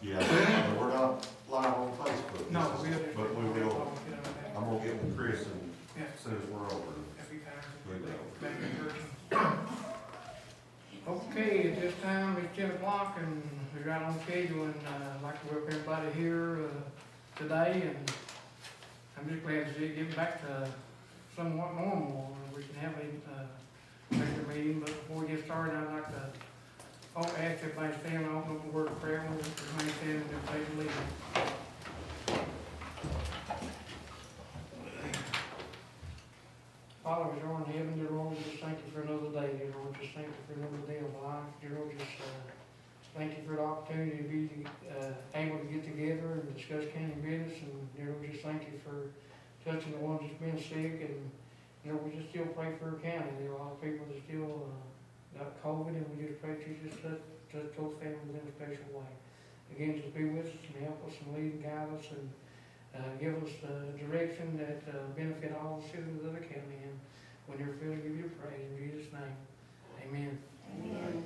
Yeah, but we're not live on Facebook. No, This is- But we will, I'm gonna get with Chris and as soon as we're over. Okay, at this time, it's 10 o'clock and we're right on schedule, and I'd like to welcome everybody here today, and I'm just glad to see it getting back to somewhat normal, where we can have a regular meeting. But before we get started, I'd like to ask everybody to stand and open up the word of prayer, and we'll remain standing and pray the lead. Father, which art in heaven, dear Lord, we just thank you for another day, dear Lord. Just thank you for another day of life, dear Lord. Just thank you for the opportunity to be able to get together and discuss county business, and dear Lord, just thank you for touching the ones that's been sick, and dear Lord, we just still pray for our county. There are a lot of people that still got COVID, and we just pray that you just touch those families in a special way. Again, just be with us and help us and lead and guide us, and give us direction that benefit all the citizens of the county. And when you're filled, give you praise in Jesus' name. Amen. Amen.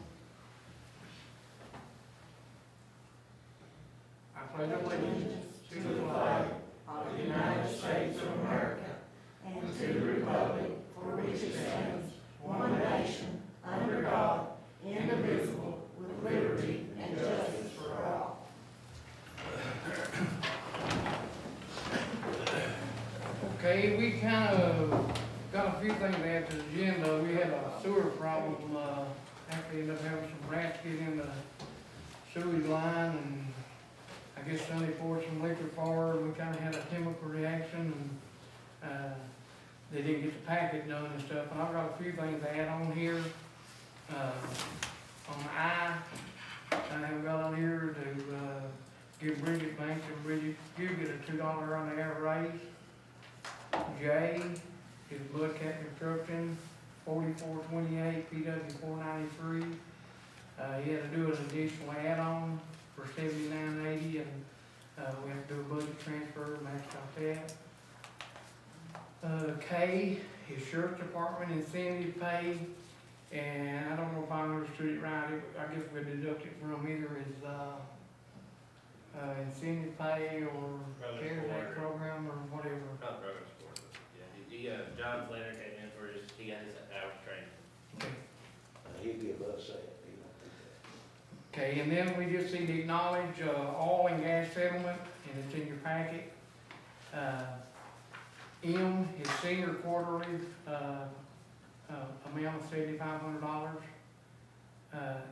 I pledge allegiance To the flag of the United States of America and to the republic for which it stands, one nation, under God, indivisible, with liberty and justice for all. Okay, we kind of got a few things to add to the agenda. We had a sewer problem, actually ended up having some rats get in the sewage line, and I guess Sonny poured some liquor for her. We kind of had a chemical reaction, and they didn't get the packet done and stuff. And I've got a few things to add on here. On I have got on here to give Breathitt Bank and Breathitt, you get a $2 on the air raise. J is Blood Cat Construction, 4428 PW 493. He had to do an additional add-on for $79.80, and we have to do a budget transfer, matched out that. K is Sheriff's Department incentive pay, and I don't know if I understood it right. I guess we deduct it from either his incentive pay or CARES Act program or whatever. Not program support, but yeah, John Flanner came in for his, he got his hours training. Okay. He'd be above that. Okay, and then we just need to acknowledge oil and gas settlement, and it's in your packet. M is senior quarterly amount of $7,500.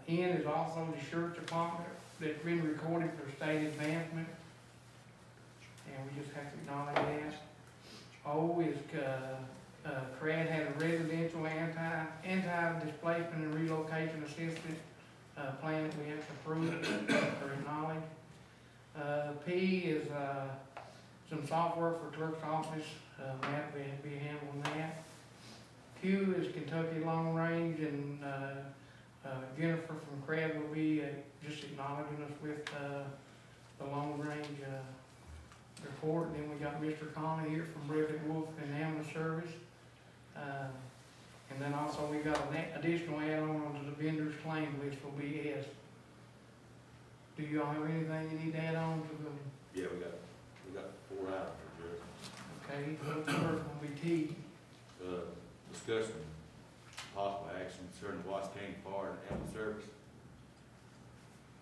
N is also the sheriff's department that's been recorded for state advancement, and we just have to acknowledge that. O is CRAD had a residential anti-displacement and relocation assistance plan that we have to approve or acknowledge. P is some software for clerk's office, Matt will be handling that. Q is Kentucky Long Range, and Jennifer from CRAD will be just acknowledging us with the long range report. And then we got Mr. Conley here from Breathitt Wolf and Ambulance Service. And then also we got an additional add-on onto the vendor's claim list for BS. Do y'all have anything you need to add on to the? Yeah, we got 4 items, Judge. Okay, so the first one will be T. Discussion, possible action concerning Watts County Fire and Ambulance Service.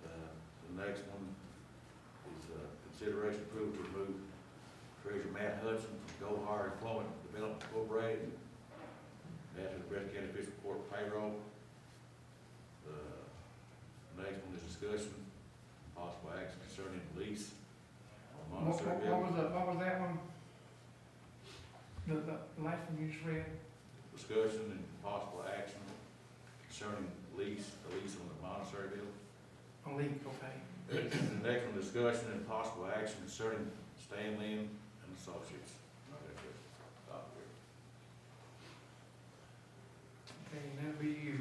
The next one is consideration approval to remove Treasurer Matt Hudson from Gohar Employment Development Incorporated, add to the Breathitt County Fiscal Court payroll. The next one is discussion, possible action concerning lease on What Montessori building. was that one? The last one you just read? Discussion and possible action concerning the lease on the Montessori building. A leak, okay. The next one, discussion and possible action concerning Stan Lynn and Associates. Okay, and that'll be you.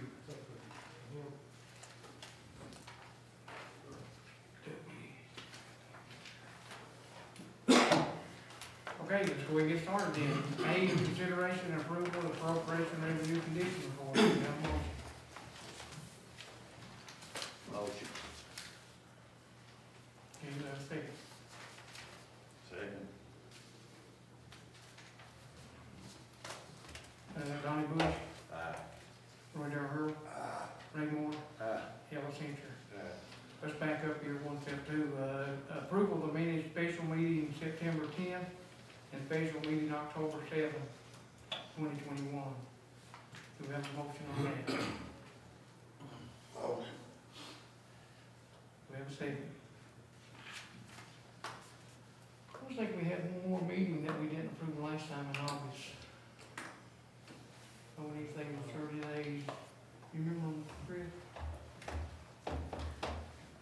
Okay, let's go and get started then. A, consideration and approval of appropriation revenue condition report. Do you have a motion? Motion. second? Second. Donnie Bush, Aye. Roy Darrell, Ray Moore, Aye. Ellis Cantor. Aye. Let's back up here one step too. Approval of the minutes, special meeting September 10th and special meeting October 7th, 2021. Do we have a motion on that? Do we have a second? Looks like we had one more meeting that we didn't approve last time in August. So anything in 30 days, you remember, Chris?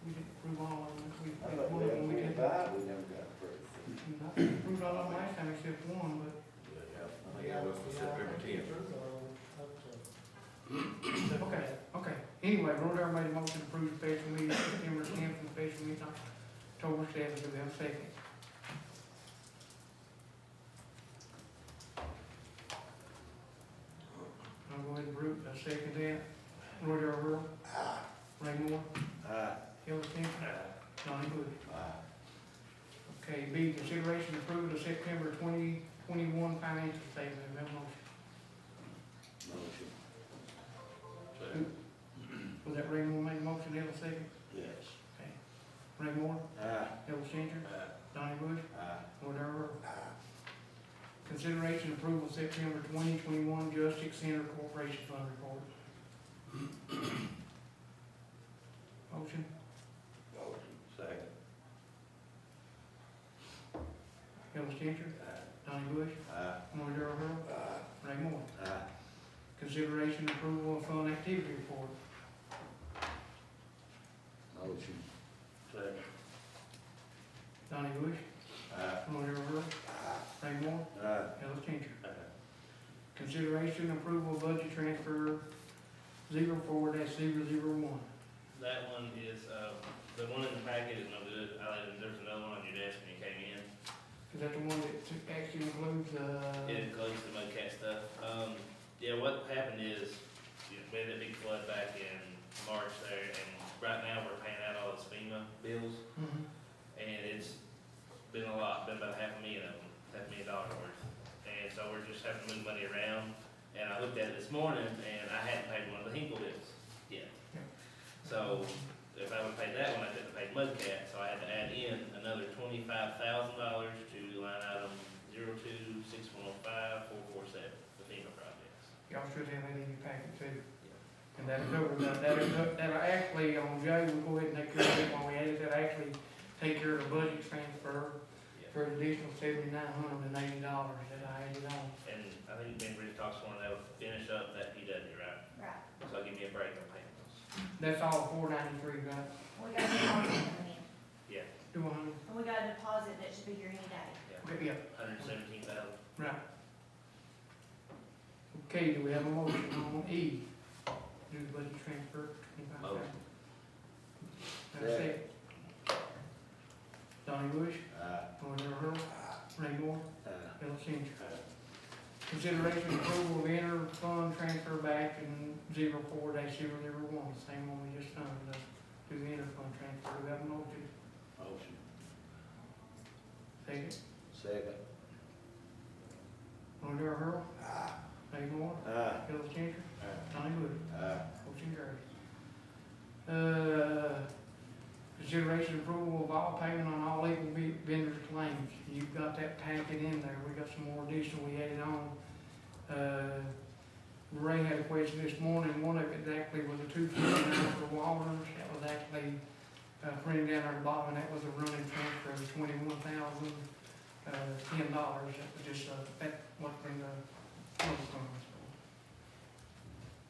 We didn't approve all of them. We I did thought one we of had them, we did. 25, we never got approved. I approved all of them last time except one, but, Yeah, I think that was for September 10th. okay. Anyway, Rodar made a motion to approve special meeting September 10th and special meeting October 7th. Do we have a second? I'll go ahead and Brute, second that. Rodar Earl. Ray Moore. Aye. Ellis Cantor. Donnie Bush. Aye. Okay, B, consideration of approval of September 2021 financial statement. Do we have a motion? Motion. Second. Was that Ray Moore made a motion, Ellis second? Yes. Okay. Ray Moore, Aye. Ellis Cantor, Aye. Donnie Bush, Aye. Lord Earl. Consideration of approval of September 2021 Justice Center Corporation Fund Report. Motion, Motion. Second. Ellis Cantor, Aye. Donnie Bush, Aye. Lord Earl, Aye. Ray Moore. Aye. Consideration of approval of fund activity report. Motion. Second. Donnie Bush, Aye. Lord Earl, Aye. Ray Moore, Aye. Ellis Cantor. Aye. Consideration and approval of budget transfer 04-001. That one is, the one in the packet is no good. There's another one on your desk when you came in. Is that the one that actually includes, It includes the mudcat stuff. Yeah, what happened is, we had that big flood back in March there, and right now we're paying out all the FEMA bills, mhm. and it's been a lot, been about $500,000 of them, $500,000 worth. And so we're just having to move money around, and I looked at it this morning, and I hadn't paid one of the Hinkle bills yet. Yeah. So, if I would pay that one, I couldn't have paid mudcat, so I had to add in another $25,000 to line item 026105-447, the FEMA projects. Y'all should have that in your packet too. And that'll cover, that'll actually, on Jay, we'll go ahead and take care of it when we add it, that'll actually take care of the budget transfer for an additional $7,980 that I added on. And I think Ben Bridge talks one, they'll finish up that PW, right? Right. So give me a break on paying those. That's all $493, right? We got a deposit coming in, Yeah, Do 100, and we got a deposit that should be here any day. okay, yeah, 117,000. right. Okay, do we have a motion on E? Do the budget transfer, $25,000? Motion. Have a second. Donnie Bush, Aye. Lord Earl, Ray Moore, Aye. Ellis Cantor. Consideration and approval of inter-fund transfer back in 04-001, same one we just done, do the inter-fund transfer, do we have a motion? Motion. Second. Second. Lord Earl, Aye. Ray Moore, Aye. Ellis Cantor, Aye. Donnie Bush. Aye. Motion carries. Consideration and approval of all payment on all legal vendors' claims. You've got that packet in there. We got some more additional we added on. Ray had a question this morning. One of it actually was a $249 for Walters. That was actually printed down at the bottom, and that was a running transfer of $21,010. That was just, that what's in the total funds.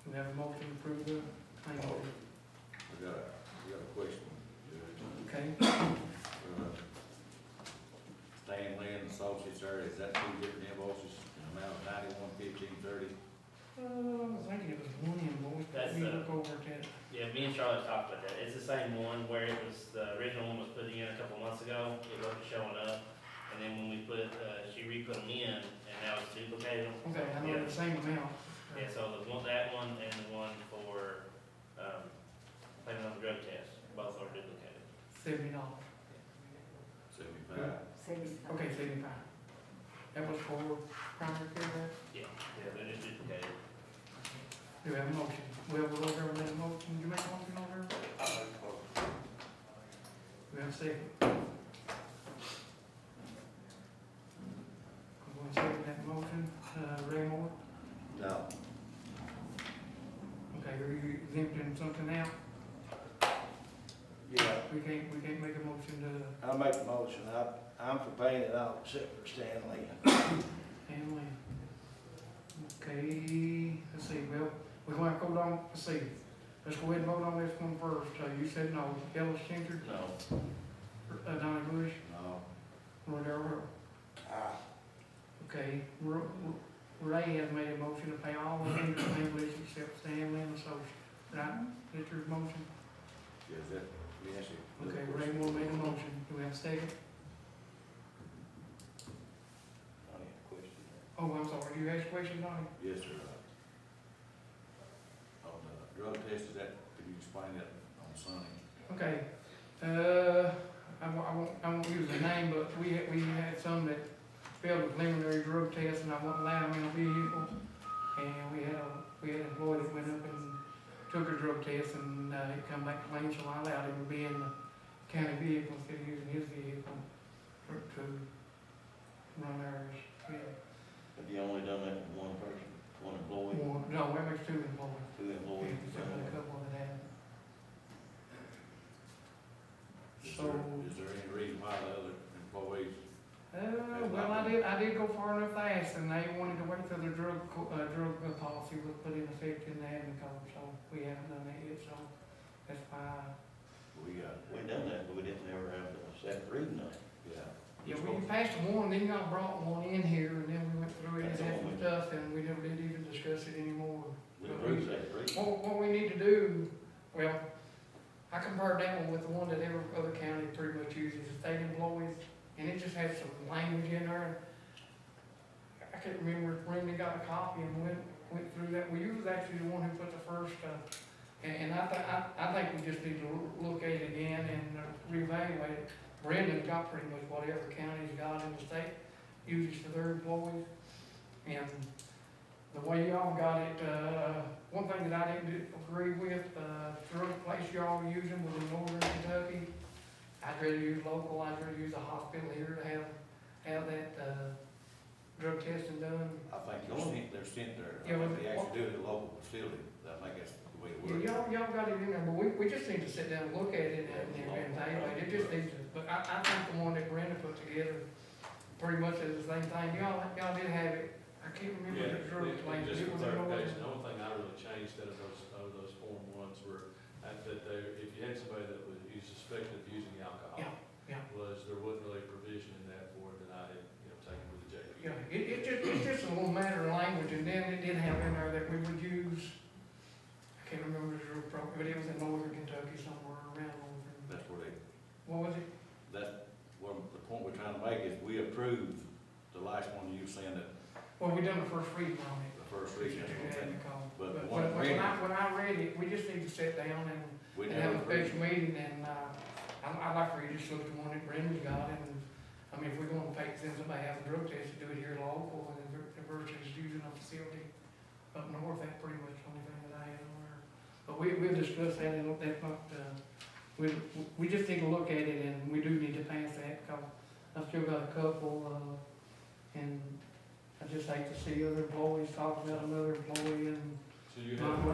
Do we have a motion to approve the claim? We got a question. Okay. Stanley and Associates there, is that two different invoices, in the amount of $91,1530? I was thinking it was one invoice, but That's, we look over at that. Yeah, me and Charlotte talked about that. It's the same one where it was, the original one was put in a couple months ago. It wasn't showing up. And then when we put, she re-put them in, and now it's duplicated. Okay, I know the same amount. Yeah, so the one, that one and the one for, payment on the drug test, both are duplicated. $70. $75. Okay, 75. That was for primary care, right? Yeah, they're just duplicated. Do we have a motion? Well, we'll go over that motion. Did you make a motion over there? Do we have a second? I'm going to second that motion. Ray Moore? No. Okay, are you exempting something out? Yeah, We can't make a motion to I'll make the motion. I'm for paying it out except for Stanley. Stanley. Okay, let's see, well, we're going to go on, let's see. Let's go ahead and vote on this one first. You said no. Ellis Changer? No. Donnie Bush? No. Roy Darrell? Ah. Okay, Ray has made a motion to pay all the vendors and lease except Stanley and Associates, right? That's your motion? Yes, that, yes, it. Okay, Ray Moore made a motion. Do we have a second? I have a question. Oh, I'm sorry, you asked a question, Donnie? Yes, sir. On the drug test, is that, could you explain that on Sunday? Okay, I won't use the name, but we had some that failed a preliminary drug test, and I won't allow them in a vehicle. And we had an employee that went up and took a drug test, and it come back clean, so I allowed him to be in the county vehicle instead of using his vehicle to run ours. Yeah. Have you only done that with one person, one employee, No, that makes 2 employees. two Yeah, employees? there's only a couple that have. Is So. there- Is there any reason why the other employees? Well, I did go far enough to ask, and they wanted to wait till the drug policy was put in effect in the admin code, so we haven't done that yet, so that's why. We got, We done that, but we didn't ever have a second reading on it. yeah. Yeah, we passed one, then y'all brought one in here, and then we went through it and That's had all some we- stuff, and we never did even discuss it anymore. We approved second reading. What we need to do, well, I compared that one with the one that every other county pretty much uses, the state employees, and it just has some language in there. I can't remember if Randy got a copy and went through that. Well, you was actually the one who put the first, and I think we just need to look at it again and reevaluate it. Brendan got pretty much what every county's got in the state uses for their employees. And the way y'all got it, one thing that I didn't agree with, the drug place y'all were using was in northern Kentucky. I'd rather use local, I'd rather use a hospital here to have that, drug testing done. I think they're sent there, Yeah, I but- think they actually do it at a local facility, I think that's the way it Yeah, works. y'all got it in there, but we just need to sit down and look at it and evaluate it, it just needs to, but I think the one that Brenda put together pretty much is the same thing, y'all did have it, I can't remember Yeah, the drug place, but just it for was in clarification, northern. the only thing I really changed out of those Form 1s were that if you had somebody that was, you suspected of using alcohol. Yeah. Was, there wasn't really a provision in that for it that I had, taken with the JP. Yeah, it's just a little matter of language, and then it did have in there that we would use, I can't remember the drug program, but it was in northern Kentucky, somewhere around northern. That's where they, What was it? that's, what the point we're trying to make is we approved the last one you sent it, Well, we done the first reading on it. the first reading, that's what I'm saying. But the But one when Brenda, I read it, we just need to sit down and we have never a special approved. meeting, and, I'd like for you to just look at the one that Brenda's got, and, I mean, if we're gonna take, since somebody has a drug test, to do it here local, and versus using a facility up north, that's pretty much the only thing that I had on there. But we'll discuss that, and that's not, we just need to look at it, and we do need to pass that, because I've still got a couple, and I just hate to see other employees talk about another employee, and, So you have,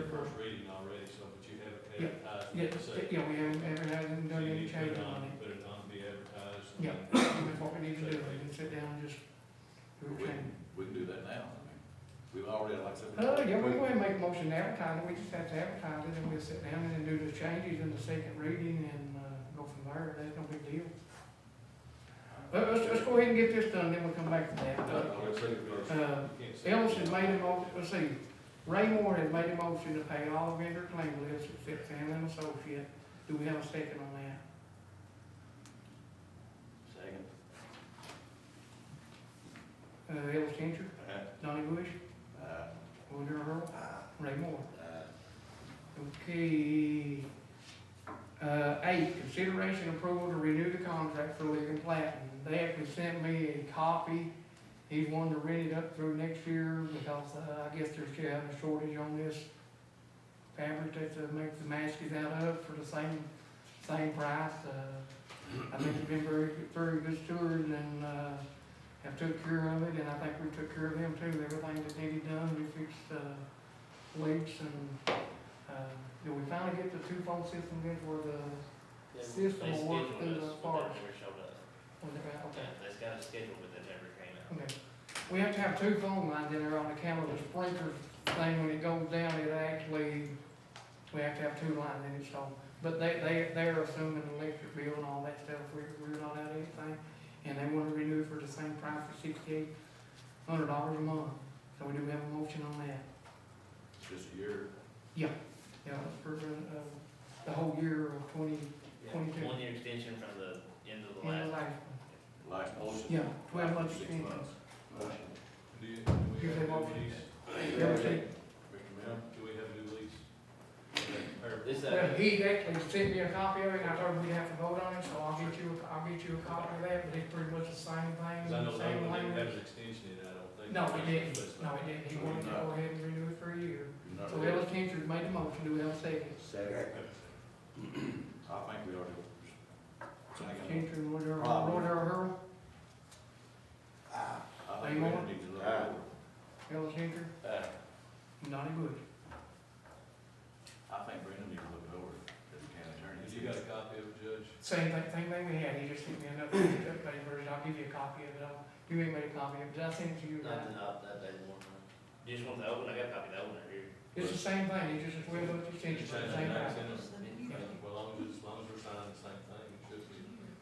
first reading already, so, but you haven't advertised. yeah, the second. yeah, we haven't So done you any need to put changes it on it. Put it on, be advertised. Yeah, that's what we need to do, and sit down and just do a change. We can do that now, I mean, we've already, like I said. Yeah, we go ahead and make a motion to advertise it, we just have to advertise it, and we'll sit down and then do the changes in the second reading and, go from there, that's no big deal. Let's go ahead and get this done, then we'll come back to that. Let's say, you can't say. Ellis has made a motion, let's see, Ray Moore has made a motion to pay all vendor claim lists except Family and Associate. Do we have a second on that? Second. Ellis Changer, Donnie Bush, Roy Darrell, Ah. Ray Moore. Ah. Okay. Eight, consideration approval to renew the contract for Living Platinum. They actually sent me a copy. He's wanting to rent it up through next year because, I guess they're still having a shortage on this fabric that makes the maskets out of for the same price. I think they've been very good stewards and, have took care of it, and I think we took care of them too. Everything that needed done, we fixed, leaks and, did we finally get the two-phone system in for the system will work through the forest? Never showed up. Okay. That's got a schedule, but that never came out. Okay. We have to have two phone lines in there on account of the sprinkler thing. When it goes down, it actually, we have to have two lines in it, so. But they're assuming the electric bill and all that stuff. We're not out anything. And they want to renew for the same price for $6,800 a month. So we do have a motion on that. Just a year. Yeah, it's for, the whole year of 2022. 1 year extension from the end of the And the last. Last motion. Yeah, 12 months 6 extension. months. Motion. Do we Give have them a option. new lease? Yeah, see, Mr. Mel? Do we have a new lease? This, well, he actually sent me a copy of it, and I told him we'd have to vote on it, so I'll get you a copy of that, but it's pretty much the same thing, Because I know that same one didn't have language. an extension in it, I don't think. No, it didn't, But it's no, not- it didn't, he wanted to go ahead and renew it for a year. You're not So ready? Ellis Cantor made the motion, do we have a second? Second. I think we ought to. Second. Cantor and Roy Problem. Darrell, I think we need to look over. Ellis Cantor, Donnie Bush. I think Brendan needs to look it over as county attorney. You got a copy of it, Judge? Same thing we had, he just sent me another updated version, I'll give you a copy of it, you ain't made a copy of it, did I send it to you? not that day one. You just want the open, I got a copy of the opener here. It's the same thing, it's just a 12 month extension, Just for the change same the price. names in it. Well, as long as we're signing the same thing, it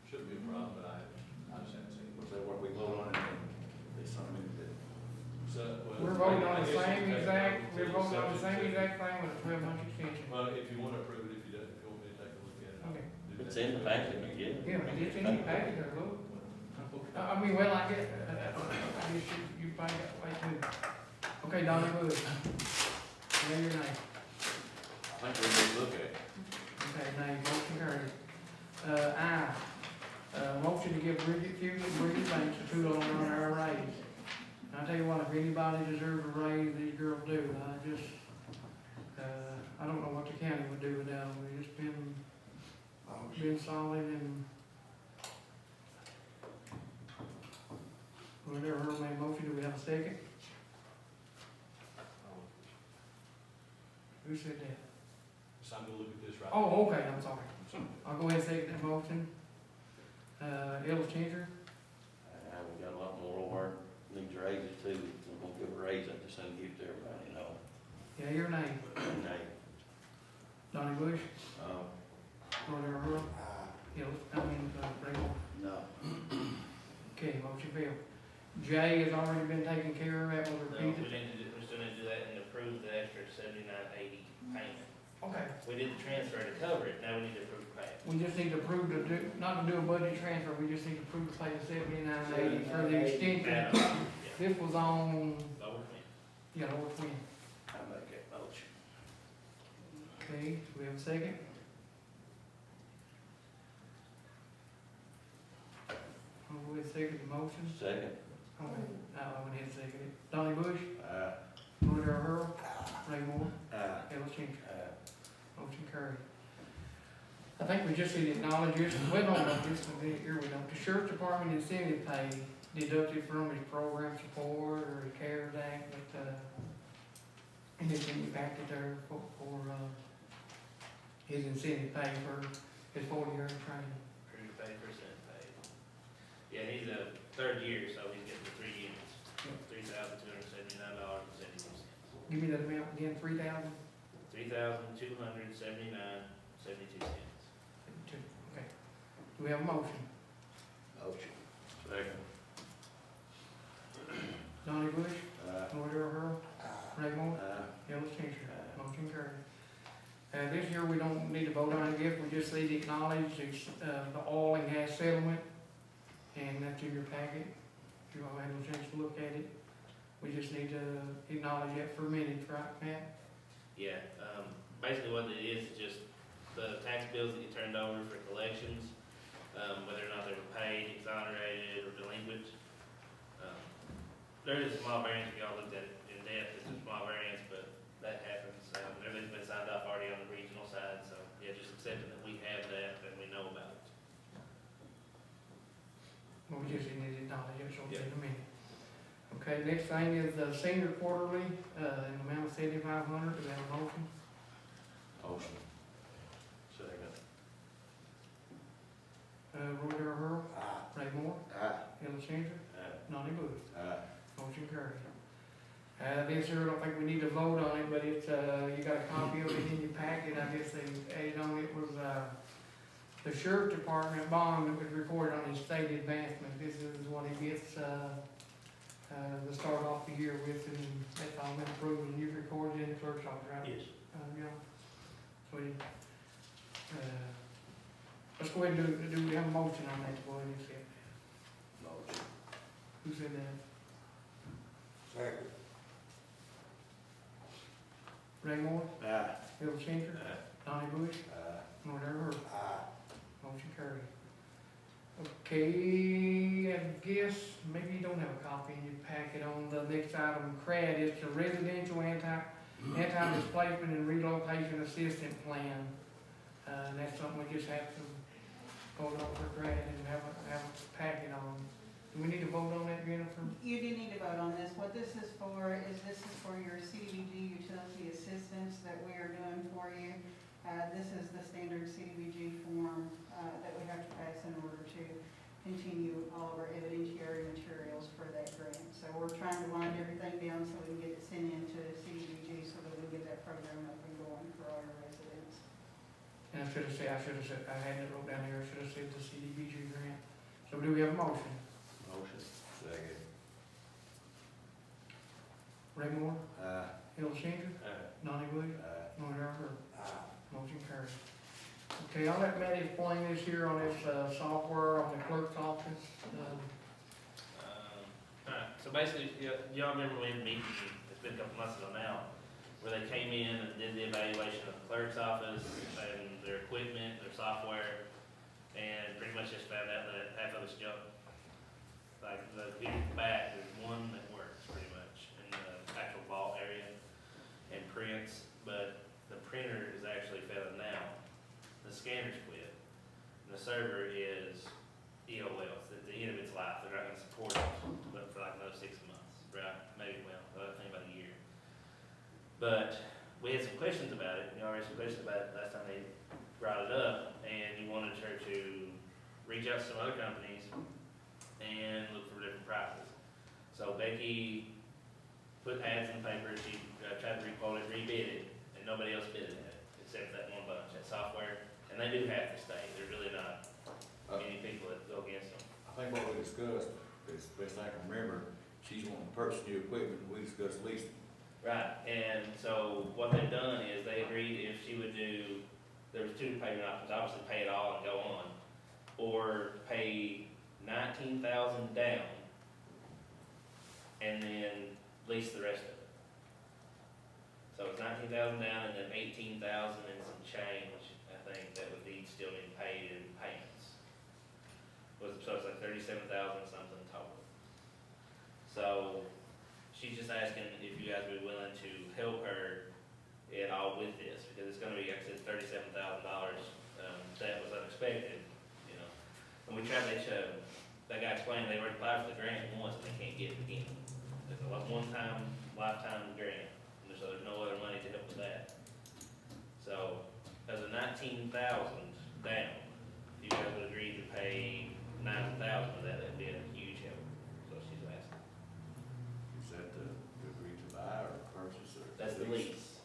shouldn't be a problem, but I just haven't seen it. So what we vote on it, there's something that, So, well, We're voting on I the guess you same can take exact, it we're to voting on the subject same to- exact thing with a 12 month extension. Well, if you want to approve it, if you don't, if you want me to take a look at it. I'll Okay. do It's that. in the packet, yeah. Yeah, it's in your package there, look. I mean, well, I guess you probably got way too. Okay, Donnie Bush. Name your name. I think we need to look at it. Okay, name, motion carried. Motion to give Breathitt Banks a $2 raise. And I tell you what, if anybody deserves a raise, these girls do. I don't know what the county would do without them. They've just been solid and whatever, Earl made a motion, do we have a second? Who said that? So I'm gonna look at this right. Oh, okay, I'm sorry. I'll go ahead and second that motion. Ellis Changer, We got a lot more work, needs raises too, we're gonna give a raise, I just ain't give it to everybody, you know. yeah, your name. Hey, Donnie Bush, Roy Darrell, Raymore. no. Okay, motion failed. J has already been taken care of, that was No, we repeated. still need to do that and approve the extra $79.80 payment. Okay, We did the transfer to cover it, now we need to approve the payment. we just need to approve to do, not to do a budget transfer, we just need to approve to pay the $79.80 for the extension. Yeah, This was on, lower me. North Wind. I make that motion. Okay, do we have a second? I'll go ahead and second the motion. Second. Okay, I went ahead and seconded it. Donnie Bush, Uh, Roy Darrell, Ray Moore, Ellis Changer. Motion carried. I think we just need to acknowledge this, we don't know this one here, we don't. The sheriff's department incentive pay deducted from his program support or his CARES Act, but, and it's impacted there for, his incentive pay for his 40-year training. Approved pay, percent paid. Yeah, he's a third year, so he's getting the 3 units, $3,279.71. Give me that amount again, 3,000? $3,279.72. Okay. Do we have a motion? motion. Second. Donnie Bush, Roy Darrell, Ray Moore, Uh, Ellis Changer. Motion carried. This year, we don't need to vote on it, I guess, we just need to acknowledge the oil and gas settlement, and that's in your packet. If you all had a chance to look at it, we just need to acknowledge that for a minute, right, Matt? Yeah, basically what it is just the tax bills that you turned over for collections, whether or not they were paid, exonerated, or delinquent. There is a small variance, if y'all looked at it in depth, it's a small variance, but that happens. Everything's been signed off already on the regional side, so yeah, just accepting that we have that and we know about it. Well, we just need to acknowledge it, so in a minute. Okay, next thing is the senior quarterly, in the amount of $7,500, do we have a motion? Motion. Second. Roy Darrell, Ray Moore, Ellis Changer, Donnie Bush. Motion carried. This here, I don't think we need to vote on it, but it's, you got a copy of it in your packet. I guess they added on it was, the sheriff department bond that was recorded on his state advancement. This is what he gets, to start off the year with, and that's all been approved, and you've recorded in the clerk's office, right? Yes. Yeah. So, let's go ahead and do we have a motion on that to go ahead and accept? Motion. Who said that? Second. Ray Moore, Aye. Bill Changer, Donnie Bush, Roy Darrell. Aye. Motion carried. Okay, I guess maybe you don't have a copy in your packet on the next item, CRAD, it's the Residential Anti-Displacement and Relocation Assistance Plan. And that's something we just have to vote on for CRAD and have a packet on. Do we need to vote on that, Jennifer? You do need to vote on this. What this is for your CDBG utility assistance that we are doing for you. This is the standard CDBG form that we have to pass in order to continue all of our evidentiary materials for that grant. So we're trying to wind everything down so we can get it sent into CDBG so that we can get that program up and going for all our residents. And I had it wrote down here, I should have said the CDBG grant. So do we have a motion? Motion. Second. Ray Moore, Bill Changer, Donnie Bush, Roy Darrell. Motion carried. Okay, I'll let Matt explain this here on this, software on the clerk's office. Alright, so basically, y'all remember we had a meeting, it's been a couple months ago now, where they came in and did the evaluation of the clerk's office and their equipment, their software, and pretty much just found out that half of it's junk. Like, the back, there's one that works pretty much in the actual vault area and prints, but the printer is actually failing now. The scanner's quit, and the server is EOL, it's at the end of its life, they're not gonna support it, but for like another 6 months, right? Maybe, well, I think about a year. But we had some questions about it, you already had some questions about it last time they brought it up, and you wanted her to reach out to some other companies and look for different prices. So Becky put ads in the paper, she tried to requote it, rebid it, and nobody else bid it at it, except that one bunch, that software. And they do have to stay, there's really not any people that go against them. I think what we discussed, is the best I can remember, she's wanting to purchase new equipment, and we discussed leasing. Right, and so what they've done is they agreed if she would do, there was two payment options, obviously pay it all and go on, or pay $19,000 down and then lease the rest of it. So it's $19,000 down and then $18,000 and some change, I think, that would be still need paid in payments. So it's like $37,000 something total. So she's just asking if you guys would be willing to help her at all with this, because it's gonna be, like I said, $37,000, that was unexpected, you know. And we tried to show, that guy explained they already applied for the grant once and they can't get it again. It's a one-time, lifetime grant, and so there's no other money to help with that. So, as a $19,000 down, if you guys would agree to pay $9,000 of that, that'd be a huge help, so she's asking. Is that the, you agree to buy or purchase or? That's the lease.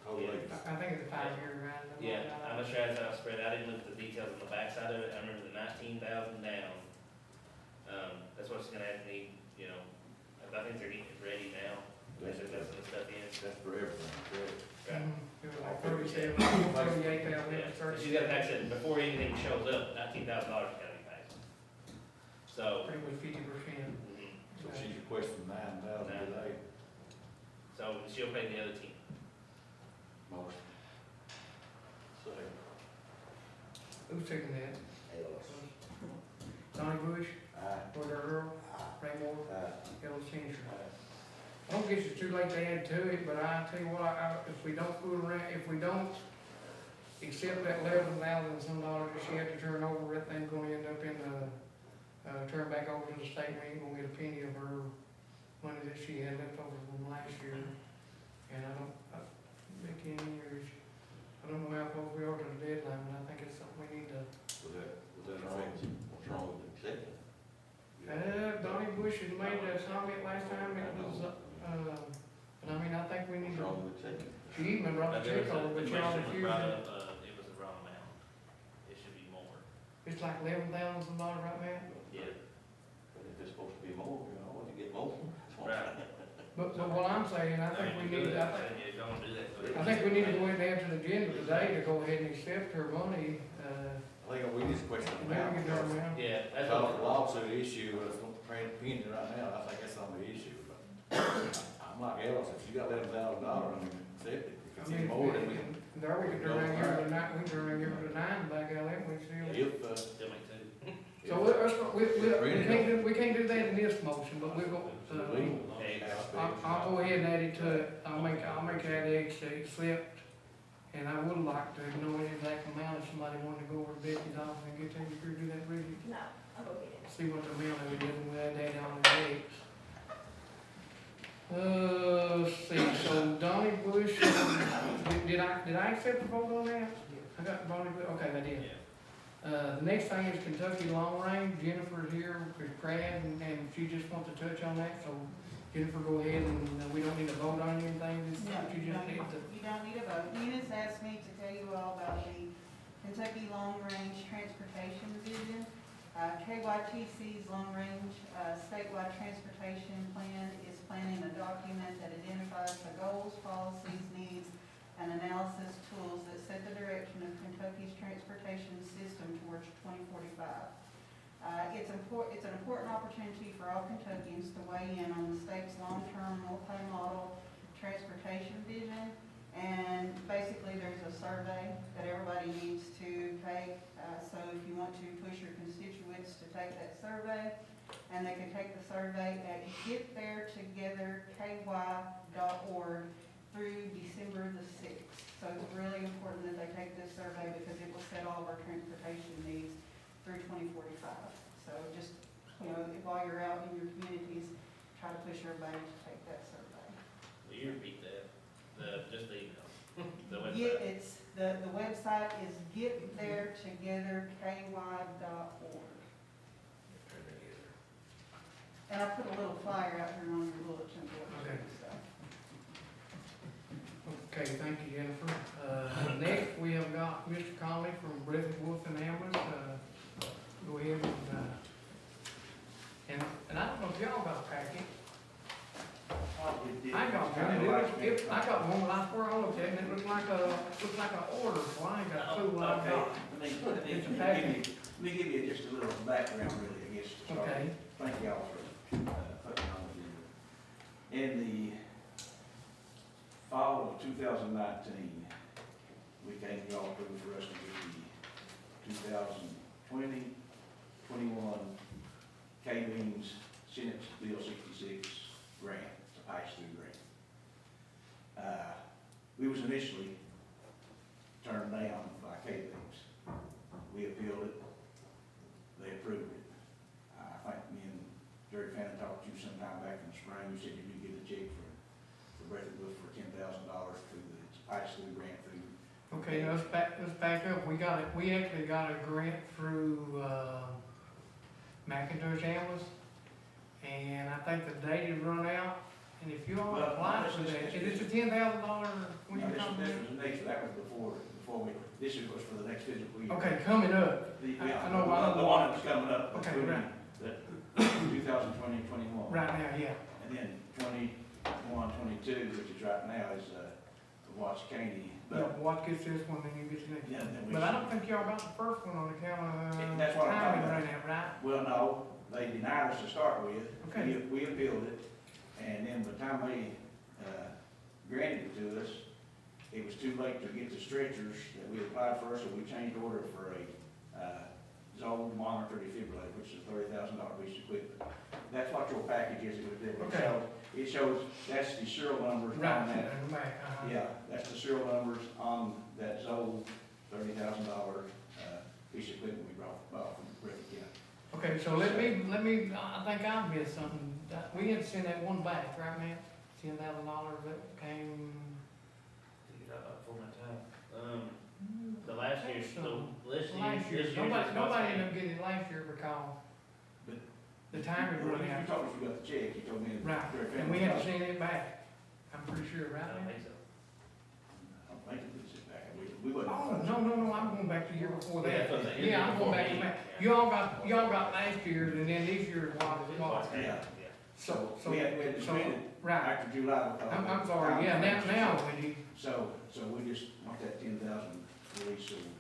Total Yeah. lease. I think it's a 5-year grant. Yeah, I'm not sure how it's spread out, I didn't look at the details on the backside of it, I remember the $19,000 down. That's what's gonna have to be, you know, I think they're getting it ready now, they should have some stuff in. That's for everything, correct? Right. It was like 37, 38,000, Yeah, but you gotta, like I said, before anything shows up, $19,000 gotta be paid. So, pretty much 50%. So she's requesting $9,000 today. so she'll pay the other 10. Motion. Second. Who's taking that? Ellis. Donnie Bush, Aye. Roy Darrell, Ray Moore, Aye. Ellis Changer. I don't guess it's too late to add to it, but I tell you what, if we don't fool around, if we don't accept that $11,000 some dollars that she had to turn over, that thing's gonna end up in the, turn back over to the state, we ain't gonna get a penny of her money that she had left over from last year. And Mickey and yours, I don't know how close we are to the deadline, but I think it's something we need to. Was that What's wrong with accepting? Donnie Bush had made that comment last time, it was, but I mean, I think we need What's to, wrong with accepting? she even brought the check over, but y'all refused it. It was the wrong amount. It should be more. It's like $11,000 some dollars right now. Yeah. But if it's supposed to be more, you know, you get more. Right. But what I'm saying, I think we need, Yeah, don't do that. I think we need to go ahead and add to the agenda today to go ahead and accept her money, I think we just question the maybe amount. get her amount. Yeah, That's that's all the all. lawsuit issue, it's not paying penny right now, I think that's on the issue, but I'm like Ellis, if you got $11,000, I mean, accept it. If I it's mean, any more, then we, there we could turn around and give her the nine, we can turn around and give her the $9 back out of that, we still. if, Still make two. So we can't do that in this motion, but we'll go, I'll go ahead and add it to it, I'll make that accept. And I would like to know the exact amount if somebody wanted to go over to Becky's office and get that, you could do that, Bridget. No, I'll go get it. See what the amount of it is, and we'll add that on the X. Let's see, so Donnie Bush, did I accept the vote on that? I got Donnie Bush, okay, I did. Yeah. The next thing is Kentucky Long Range. Jennifer's here with Brad, and she just wants to touch on that, so Jennifer, go ahead, and we don't need to vote on anything, this, No, you just need to. you don't need a vote. Eunice asked me to tell you all about the Kentucky Long Range Transportation Vision. KYTC's Long Range Statewide Transportation Plan is planning a document that identifies the goals, policies, needs, and analysis tools that set the direction of Kentucky's transportation system towards 2045. It's an important opportunity for all Kentuckians to weigh in on the state's long-term multi-modal transportation vision. And basically, there's a survey that everybody needs to take. So if you want to push your constituents to take that survey, and they can take the survey at gettheretogetherky.org through December the 6th. So it's really important that they take this survey because it will set all of our transportation needs through 2045. So just, while you're out in your communities, try to push everybody to take that survey. Will you repeat that? Just the email, the website. Yeah, the website is gettheretogetherky.org. And I put a little flyer out here on your bulletin board. Okay. So. Okay, thank you, Jennifer. Next, we have got Mr. Conley from Breathitt, Wolf and Ambulance. Go ahead and I don't know if y'all got a packet. I got one, I got one, but I swear I looked at it, and it looked like an order, so I ain't got a clue what I got. It's a packet. Let me give you just a little background, really, I guess, to start. Okay. Thank y'all for putting on the agenda. In the fall of 2019, we came to y'all for us to do the 2020-21 K-Beams Senate Bill 66 grant, it's a pass-through grant. We was initially turned down by K-Beams. We appealed it, they approved it. I think me and Jerry Fannin talked to you sometime back in the spring, you said you could get a check for Breathitt for $10,000 through the pass-through grant through. Okay, let's back up. We actually got a grant through, McIntosh Ambulance, and I think the date is run out, and if you all apply for that, is this a $10,000, when No, you come this in? was the next, that was before we, this was for the next fiscal year. Okay, coming up, The, I yeah, know, the one that was coming up. Okay, between right. The 2020-21. right now, yeah. And then 21-22, which is right now, is, Watts County. Yeah, what gets this one, then you get the next Yeah, one. then we But I should- don't think y'all got the first one on account of, That's what I'm talking timing about. right now, right? Well, no, they denied us to start with. Okay. We appealed it, and then by the time they, granted it to us, it was too late to get the stretchers that we applied for, so we changed order for a monitor defibrillator, which is $30,000 piece of equipment. That's what your package is with it. Okay. It shows, that's the serial numbers Right, on that. and back, Yeah, that's the serial numbers on that Zoll $30,000 piece of equipment we brought from Breathitt County. Okay, so let me, I think I missed something. We had to send that one back, right, man? $10,000 that came, For my time. The last year's, last year. Nobody ended up getting it last year because But the time was running You out. told us you got the check, you told me. Right, and we had to send it back. I'm pretty sure, I right, don't man? think so. I don't think it was back, we wasn't. Oh, no, I'm going back to the year before Yeah, that. that's what I'm saying. Yeah, I'm going back to that. Y'all got last year's and then this year's was. Yeah. So, We had to so, spend it right. after July. because I'm of sorry, yeah, time. now, when you, So we just want that 10,000 released, so we can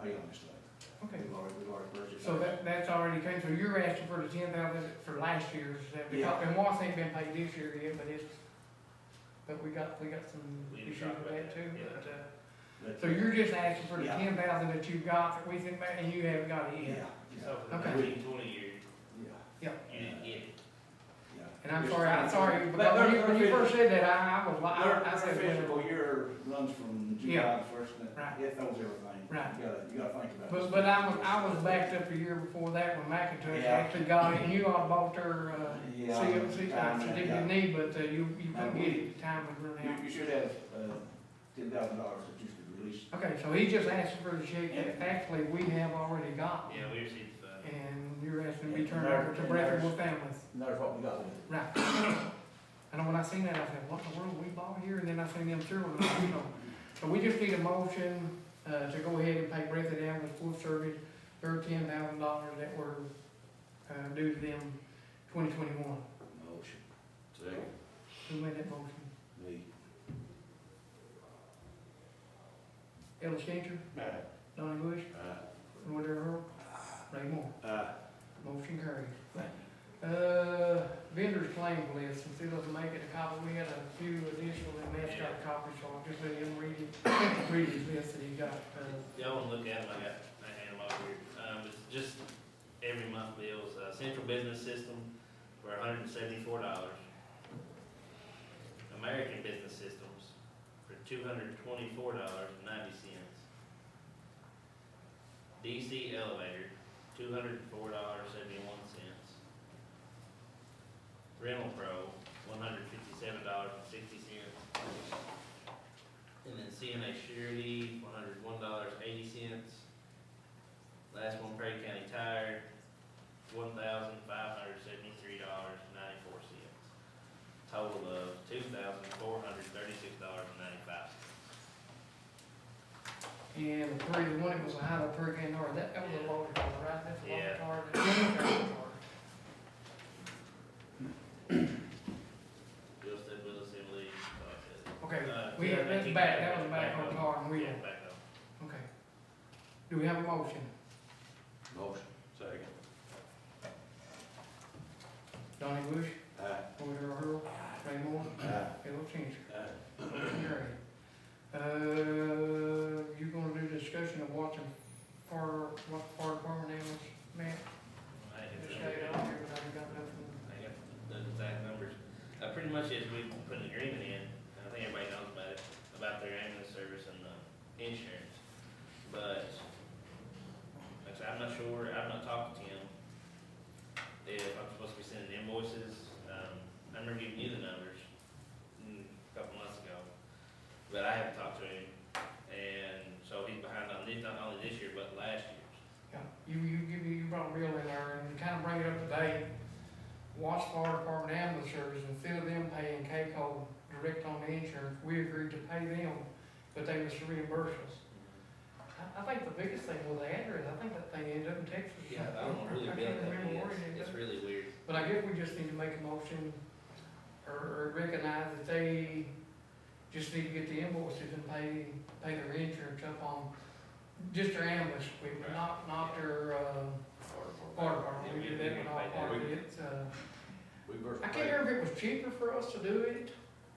pay on this stuff. okay. We've already purchased. So that's already came, so you're asking for the 10,000 for last year's, is that Yeah. because, and Watts ain't been paid this year yet, but we got some We issues talked with about that too, that, but, But- so you're just asking for the Yeah. 10,000 that you got that we sent back and you haven't got it Yeah, yet? So for the Okay. 2020 year, yeah, you didn't get it. yeah. And I'm Just sorry, trying to- because But when you first said that, I was like, Their I said, fiscal year runs from July Yeah. the first, and Right. it throws everything. Right. You gotta think about it. but I was backed up the year before that when McIntosh Yeah. actually got it, and you all bought their, Yeah, COC, time, certificate yeah. of need, but, you Now, couldn't get it, the time was running out. You should have, $10,000 that you could release. Okay, so he just asking for the check that actually we have already got, Yeah, we received the funds. and you're asking to be turned over to Breathitt families. And that's what we got with it. Right. I know when I seen that, I said, what in the world we bought here? And then I seen them serial numbers, so we just need a motion, to go ahead and pay Breathitt Ambulance full service their $10,000 that were, due to them 2021. Motion. Second. Who made that motion? Me. Ellis Cantor, Aye. Donnie Bush, Aye. Roy Darrell, Ray Moore. Aye. Motion carries. Vendors claim list, since it doesn't make it a copy, we had a few additional, and Matt's got a copy, so I'll just let him read his list that he got. Y'all wanna look at them, I hand them over here. It's just every month bills, Central Business System for $174. American Business Systems for $224.90. DC Elevator, $204.71. Rental Pro, $157.60. And then CNA Surety, $101.80. Last one, Prairie County Tire, $1,573.94. Total of $2,436.95. And the one that was a high hurricane, or that was a lower car, right? That's a lower Yeah. car. That's a lower car. Bill said Will Assembly, Okay, that's back, that was back on car and wheel. Yeah, back up. Okay. Do we have a motion? Motion. Second. Donnie Bush, Aye. Roy Darrell, Ray Moore, Aye. Ellis Cantor. Aye. Motion carried. You gonna do discussion of what the fire department ambulance, Matt? I had Just to- got it out here, but I haven't got nothing. I got the exact numbers. Pretty much as we put an agreement in, and I think everybody knows about it, about their ambulance service and the insurance. But, like I said, I'm not sure, I've not talked to Tim if I'm supposed to be sending invoices. I remember giving you the numbers a couple months ago, but I haven't talked to him. And so he's behind on this, not only this year, but last year's. Yeah, you brought real in there, and to kind of bring it up to date, Watts Fire Department Ambulance Service, instead of them paying KCO direct on the insurance, we agreed to pay them, but they was to reimburse us. I think the biggest thing was the address, I think that thing ended up in Texas. Yeah, I don't know really I built can't that remember where it is. ended It's up. really weird. But I guess we just need to make a motion, or recognize that they just need to get the invoices and pay their insurance up on just their ambulance equipment, not their, fire department. We did that with all part of it. We were. I can't remember if it was cheaper for us to do it,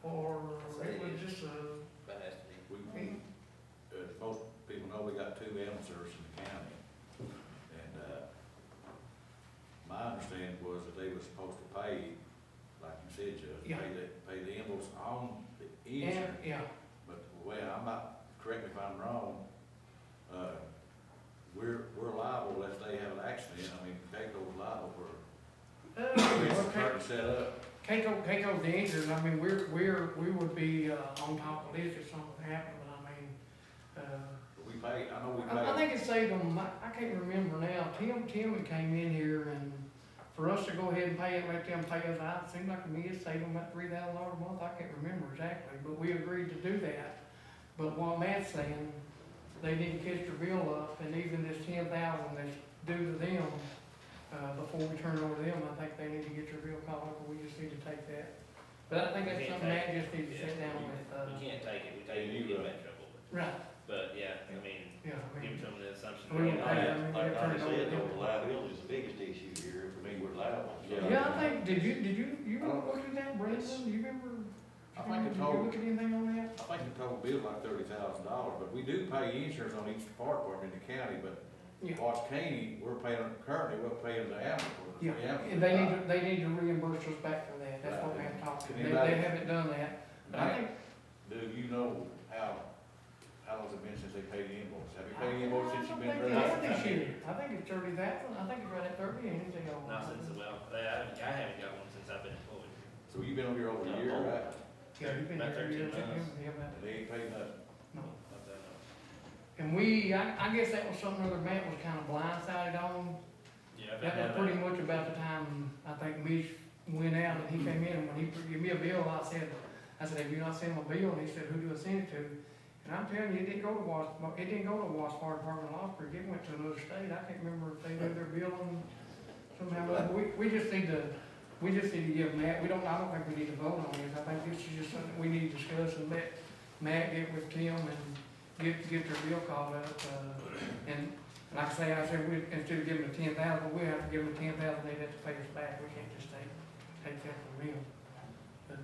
or it was just That has to be. We, most people know we got two ambulance services in the county. And, dealer's supposed to pay, like you said, Judge, Yeah. pay the invoice on the And, insurance. yeah, But, well, I'm not, correct me if I'm wrong, we're liable if they have an accident. I mean, Keiko's liable for, well, starting to set up. Keiko's the insurance, I mean, we would be, on top of this if something happened, but I mean, We pay, I know we I pay. think it saved them, I can't remember now, Tim came in here and for us to go ahead and pay it, let them pay us out, it seemed like to me it saved them about $3,000 a month, I can't remember exactly, but we agreed to do that. But what Matt's saying, they need to catch their bill up, and even this 10,000 that's due to them, before we turn it over to them, I think they need to get their bill called up, we just need to take that. But I think that's something Matt just needs to sit down with, We can't take it, we take it, we get in trouble. right, But, yeah, I mean, yeah, I give mean, them the assumption. We won't pay them. Like I said, though, the liability is the biggest issue here, for me, we're liable. yeah, I think, did you remember looking at that, Brendan, do you remember? I think the Did you total, look at anything on that? I think the total bill's like $30,000, but we do pay insurance on each fire department in the county, but Yeah. Watts County, currently, we're paying the ambulance. Yeah, the ambulance. and they need to reimburse us back for that, that's what we have talked to, Can they anybody- haven't done that, but I think, Do you know how long's it been since they paid the invoice? Have you paid the I invoice since you've don't been think there? they have this year, I think it's 30,000, I think it's right at 30, ain't it? Not since, well, I haven't got one since I've been employed. So you've been over here over a year, right? Yeah, you've been About here 13 years, months. yeah, about And they ain't paid nothing. no. Not that much. And I guess that was something other Matt was kinda blindsided on, Yeah, I've that was had pretty much about the time, I think Mitch went out and he came in, and when he gave me a bill, I said, have you not sent him a bill? And he said, who do I send it to? And I'm telling you, it didn't go to Watts Fire Department in Lost Creek, it went to another state, I can't remember if they did their billing somehow, but we just need to give Matt, I don't think we need to vote on this, I think this is just something we need to discuss and let Matt get with Tim and get their bill called up, and like I said, instead of giving them 10,000, we have to give them 10,000, they'd have to pay us back, we can't just take that from them. But,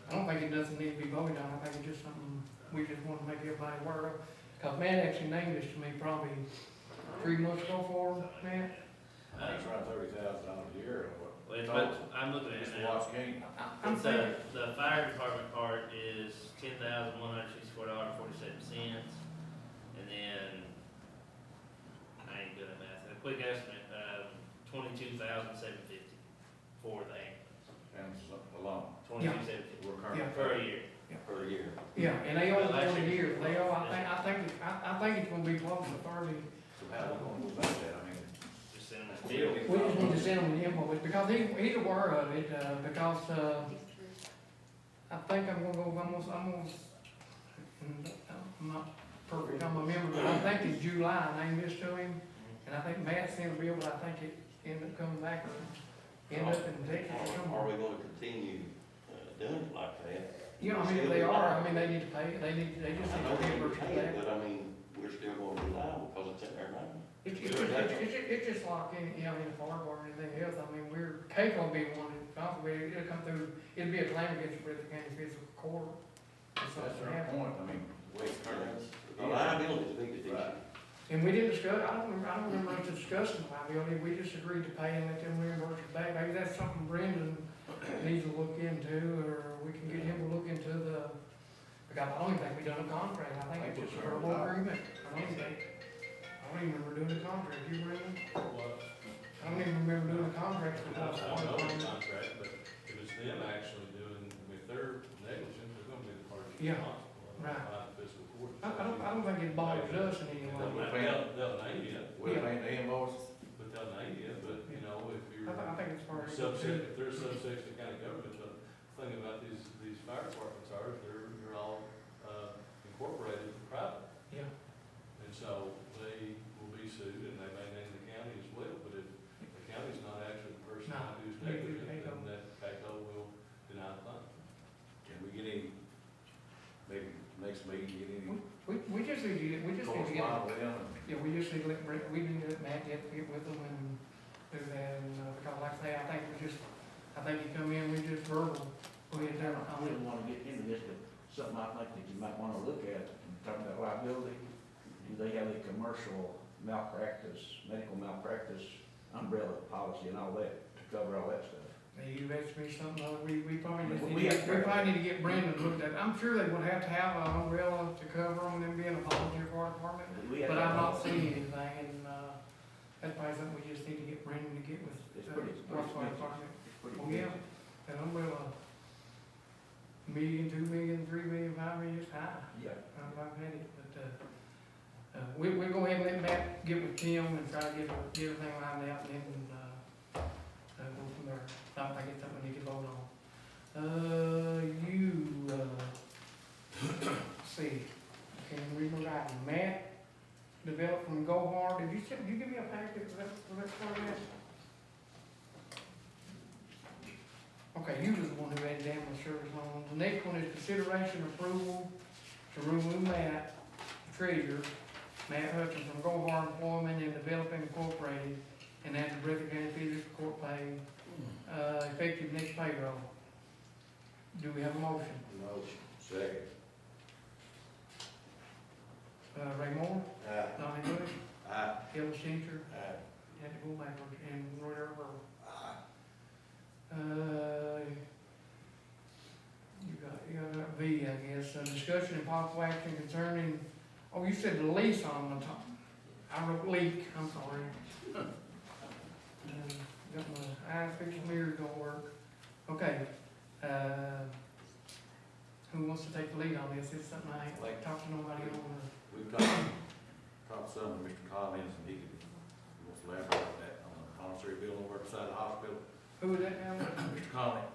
I don't think it doesn't need to be voted on, I think it's just something we just want to make everybody aware of. Cause Matt actually named this to me probably 3 months ago for Matt. I think it's around $30,000 a year or what? Well, it's about, I'm looking at Just it the now. Watts County. I'm It's, thinking, the fire department part is $10,164.47, and then, I ain't good at math, a quick estimate, $22,750 for the ambulance, And alone. $22,750 We're currently. Yeah. per year. Per year. yeah, and they owe it for a year, I think it's gonna be close to 30. So how we gonna go about that? I mean, Just send them a bill. We just need to send him an invoice, because he's aware of it, because, I think I'm not perfect on my memory, but I think in July, I named this to him, and I think Matt sent a bill, but I think it ended up coming back, ended up in Texas or Are somewhere. we gonna continue, doing it like that? Yeah, I mean, if they are, they need to pay, they just I need know to we reimburse can pay it, that. but I mean, we're still gonna be liable because it's in there now. It's just like any, in a farm or anything else, I mean, Keiko will be one, it'll come through, it'll be a claim against the Breathitt County Fiscal Court. If that's something their happens. point. I mean, the way it's current. The liability is the biggest issue. Right. And we didn't discuss, I don't remember us discussing the liability, we just agreed to pay and let them reimburse us back. Maybe that's something Brendan needs to look into, or we can get him to look into because I don't even think we done a contract, I think it's just a verbal agreement. I don't even remember doing a contract, you Brendan? Well, I don't even remember doing a contract with I us. don't know the contract, but if it's them actually doing, if they're negligent, they're gonna be the party Yeah, responsible. right. Not the fiscal court. I don't think it bothers us in any way. They'll name you, We're paying the invoice. but they'll name you, but, you know, if you're I think it's part of it. subject, if they're subject to county government, the thing about these fire departments are, they're all, incorporated private. Yeah, And so they will be sued and they may name the county as well, but if the county's not actually the person No, who's we do negligent, Keiko. then that Keiko will deny the claim. Can we get any, maybe next meeting, get any we just need to get, correspondence with them? yeah, we just need to let, we need to let Matt get with them and do that, and, because like I say, I think he come in, we just verbal, we had done. I wouldn't wanna get into this, but something I think that you might wanna look at, talking about liability, do they have a commercial malpractice, medical malpractice umbrella policy and all that to cover all that stuff. You asked me something, we probably just We need, have to- we probably need to get Brendan looked at. I'm sure they would have to have an umbrella to cover them, them being a volunteer fire department. We have But to- I'm not seeing anything, and, that's probably something we just need to get Brendan to get with, It's pretty Ross Fire expensive. Department. It's pretty Oh, yeah, expensive. an umbrella, $1 million, $2 million, $3 million, $5 million, it's high. Yeah. I've had it, but, we'll go ahead and let Matt get with Tim and try to get everything lined out, and then, go from there. I think it's something we need to vote on. Let's see, can you read my writing? Matt, developed from Go Hard, did you give me a packet for that part of that? Okay, you was the one who had damage service on. The next one is consideration approval to remove Matt, treasurer, Matt Hudson from Go Hard Employment and Developing Incorporated, and add the Breathitt County Fiscal Court pay, effective next payroll. Do we have a motion? Motion. Second. Ray Moore, Aye. Donnie Bush, Aye. Ellis Changer, Aye. had to go backwards, and Roy Darrell. Aye. You got V, I guess, discussion and possible action concerning, oh, you said the lease on the top. I wrote leak, I'm sorry. Got my eyes fixed, mirrors don't work. Okay, who wants to take the lead on this? It's something I ain't like talking to nobody on. We've talked some to Mr. Collins, and he wants to elaborate on that, on the commissary building over beside the hospital. Who is that now? Mr. Collins.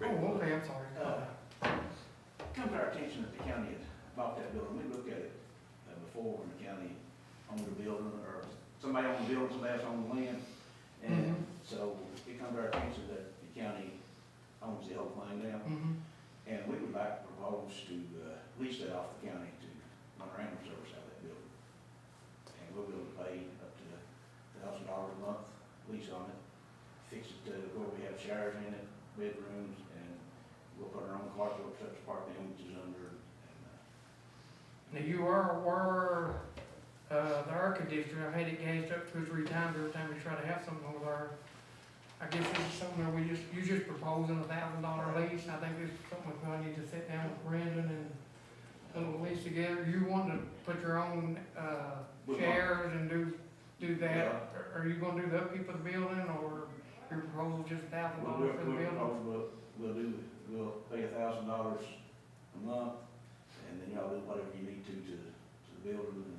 Oh, okay, I'm sorry. Come to our attention that the county had bought that building. We looked at it before when the county owned the building, or somebody owned the building, somebody else owned the land. And so it come to our attention that the county owns the whole thing now. And we would like to propose to lease that off the county to run our ambulance service out of that building. And we'll be able to pay up to $1,000 a month lease on it. Fix it to where we have showers in it, bedrooms, and we'll put our own carpet, such as park the ambulances under. Now, you are aware, the air conditioner, I've had it gassed up 2 or 3 times every time we try to have something over there. I guess this is something where you just proposing $1,000 lease. I think this is something we probably need to sit down with Brendan and put a lease together. You want to put your own, chairs and do that? Or are you gonna do the upkeep of the building, or your proposal just $1,000 for the building? We'll pay $1,000 a month, and then y'all do whatever you need to the building. And,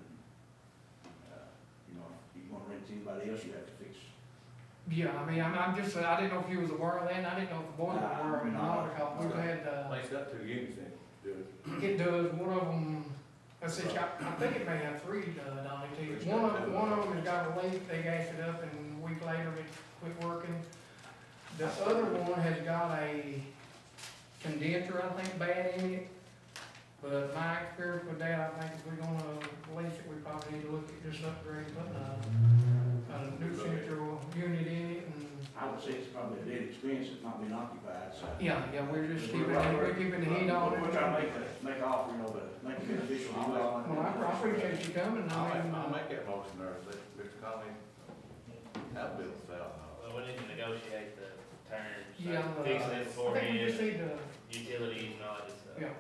if you wanna rent to anybody else, you have to fix. Yeah, I mean, I'm just, I didn't know if you was aware of that, and I didn't know if the board was aware of it or not, because we've had, Place got 2 units in it, do it. it does, one of them, let's see, I think it may have 3, Donnie, too. One of them has got a leak, they gassed it up, and a week later it quit working. The other one has got a condenser, I think, bad in it. But my experience with that, I think if we're gonna lease it, we probably need to look at just upgrading, putting a new central unit in it, and, I would say it's probably a dead expense, it's not being occupied, so. yeah, we're just keeping the heat on it. We're trying to make an offer, but make it beneficial to you all. Well, I appreciate you coming, I'll I mean, make that motion there, let Mr. Collins have a bill $1,000. Well, we need to negotiate the terms, yeah, fix it I think we beforehand, just need to, utilities and all that stuff. yeah,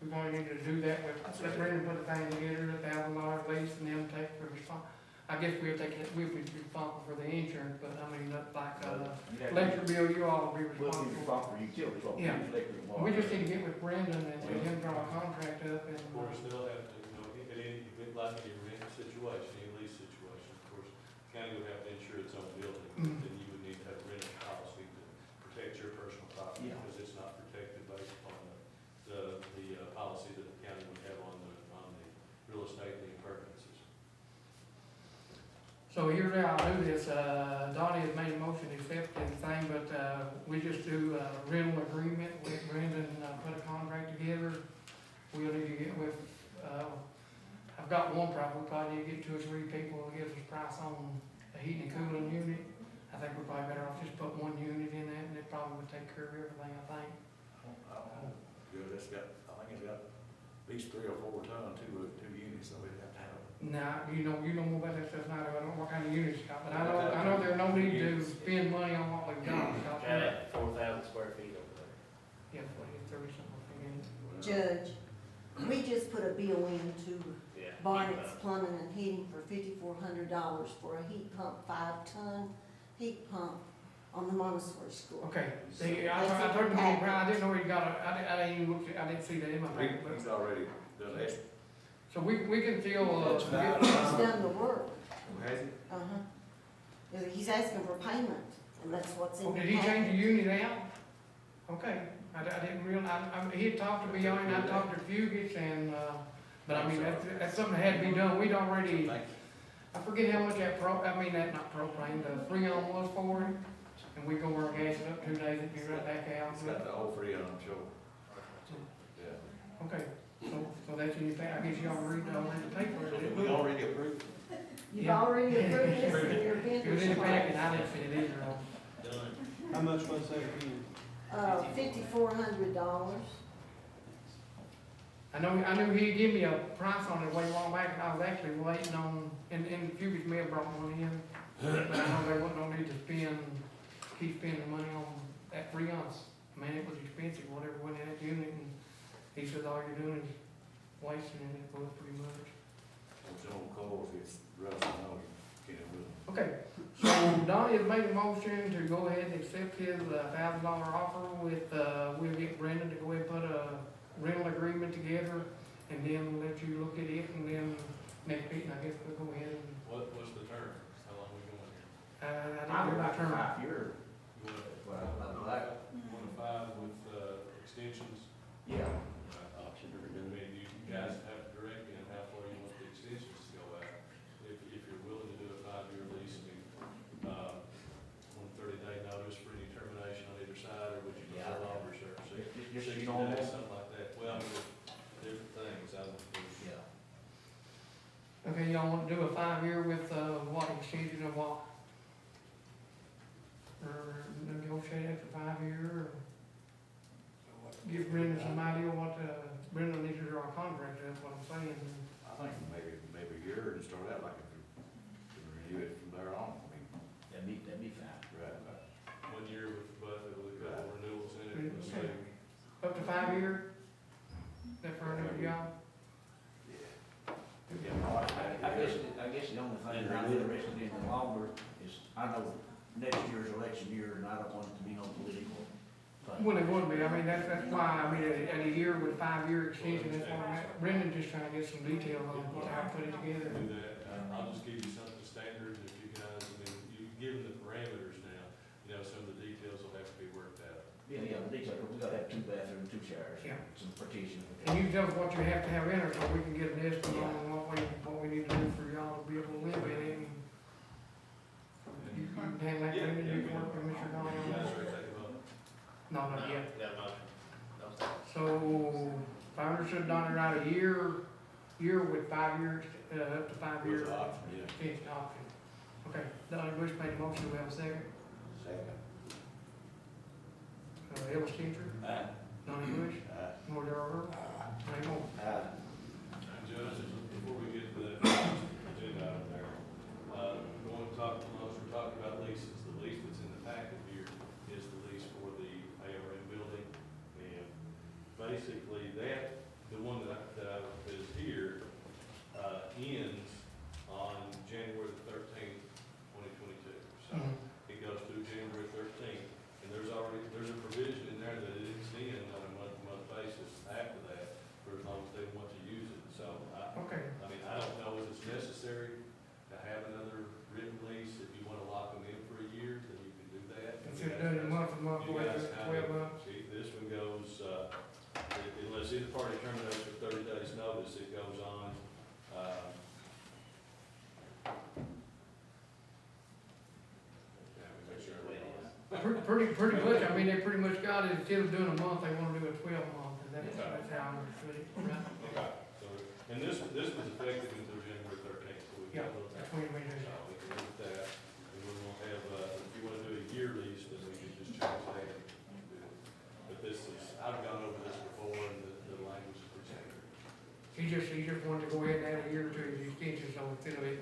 we're gonna need to do that with, let Brendan put the thing together, $1,000 lease, and then take the I guess we'll take it, we'll be responsible for the insurance, but I mean, not like, electric bill, you all will be We'll be responsible. responsible for utilities, what we Yeah. use, electric and water. We just need to get with Brendan and get him draw a contract up and, Of course, they'll have to, in any, like any rent situation, any lease situation, of course, county would have to insure its own building. Mhm. Then you would need to have a rental policy to protect your personal property, Yeah. because it's not protected based upon the policy that the county would have on the real estate and the appurtenances. so here's how I'll do this, Donnie has made a motion to accept everything, but, we just do a rental agreement with Brendan, put a contract together. We'll need to get with, I've got one problem, we probably need to get 2 or 3 people to give us a price on the heating and cooling unit. I think we're probably better off just put 1 unit in that, and it probably would take care of everything, I think. Good, I think it's got at least 3 or 4 tons, two units, so we'd have to have. Now, you know more about that stuff now, I don't know what kind of units you got, but I know there's no need to spend money on what we've $5,400 for a heat pump, 5-ton heat pump on the Montessori school. Okay, see, I told him, I didn't know he got a, I didn't even look, I didn't see that in my packet, but, He's already done that. so we can still, That's fine. He's done the work. Has he? Uh-huh. He's asking for payment, and that's what's in oh, the did he change the package. unit out? Okay, I didn't realize, he had talked to me on it, I talked to Fugits and, but I mean, that's something that had to be done, we'd already, Thank you. I forget how much that that not propane, the Freon was for it, and we go over and gas it up 2 days, it'd be right back out. It's got the whole free on, I'm sure. Yeah. Okay, so that's in your, I guess y'all read the paper. We already approved. You've Yeah. already approved this in your It was in the vendor packet, I didn't see it either. Done. How much was that again? $5,400. I knew he'd give me a price on it way long back, and I was actually waiting on, and Fugits may have brought one in, but I know there wasn't no need to keep spending money on that Freon. Man, it was expensive, whatever went in that unit, and he said all you're doing is wasting it, it was pretty much. It's on coal, if it's rusty, no, you can't do it. Okay, so Donnie has made a motion to go ahead and accept his $1,000 offer with, we'll get Brendan to go ahead and put a rental agreement together, and then let you look at it, and then next meeting, I guess we'll go ahead and, What's the term? How long we going here? I I didn't would do my like a term. 5-year, You but I'd like, 1 to 5 with, extensions? yeah. Option to I renew. mean, you guys have to direct me on how far you want the extensions to go out. If you're willing to do a 5-year lease, I mean, 30-day notice for any termination on either side, or would you Yeah. prefer longer, sir? Just 60 normal. days, something like that. Well, I mean, different things. Yeah. Okay, y'all wanna do a 5-year with, what, extension of what? Or negotiate after 5 year, or give Brendan some idea what, Brendan needs to draw a contract, that's what I'm saying. I think maybe a year and start out like if you renew it from there on, I mean, That'd be fine. right. 1 year with a couple renewals in it, let's Okay. say. Up to 5 year? That for another job? I guess the only thing I'm interested in longer is, I know next year's election year, and I don't want it to be no political thing. Well, it would be, I mean, that's why, I mean, at a year with 5-year extension, that's why I'm at. Brendan just trying to get some detail on how to put it together. Do that. I'll just give you something standard, if you guys, I mean, you've given the parameters now, some of the details will have to be worked out. Yeah, the detail, we gotta have 2 bathrooms, 2 showers, Yeah. some partitions. And you tell us what you have to have in it, so we can get an estimate on what we need to do for y'all to be able to live in it. And you can handle that, Yeah, Brendan, you can work with Mr. You Donnie on guys that. ready to take a vote? No, not yet. Got a motion. No, sir. So, if I understood Donnie right, a year with 5 years, up to 5 years. With the option, yeah. Extension option. Okay, Donnie Bush made a motion, we have a second. Second. Ellis Changer, Aye. Donnie Bush, Aye. Roy Darrell, Ray Moore. Aye. And Judge, before we get to the agenda item there, we're talking about leases. The lease that's in the packet here is the lease for the ARM building. And basically the one that is here, ends on January the 13th, 2022. So it goes through January 13th. And there's a provision in there that it extends on a month-to-month basis after that, for as long as they want to use it. So Okay, I mean, I don't know if it's necessary to have another written lease. If you wanna lock them in for a year, then you can do that. if it's done in month to month, You wait guys kind 12 of- months. See, this one goes, unless either party terminates with 30 days notice, it goes on, yeah, we make sure. Pretty much, I mean, they pretty much got it, instead of doing a month, they wanna do a 12-month, and that's how I understood it, right? Okay, so, and this was effective until January 13th, so we've Yeah, got a little that's time. when we do So it. we can look at that, and we won't have, if you wanna do a year lease, then we can just change that and do it. But this is, I've gone over this before, and the language is pretty standard. He just wanted to go ahead and add a year to his extension, so instead of it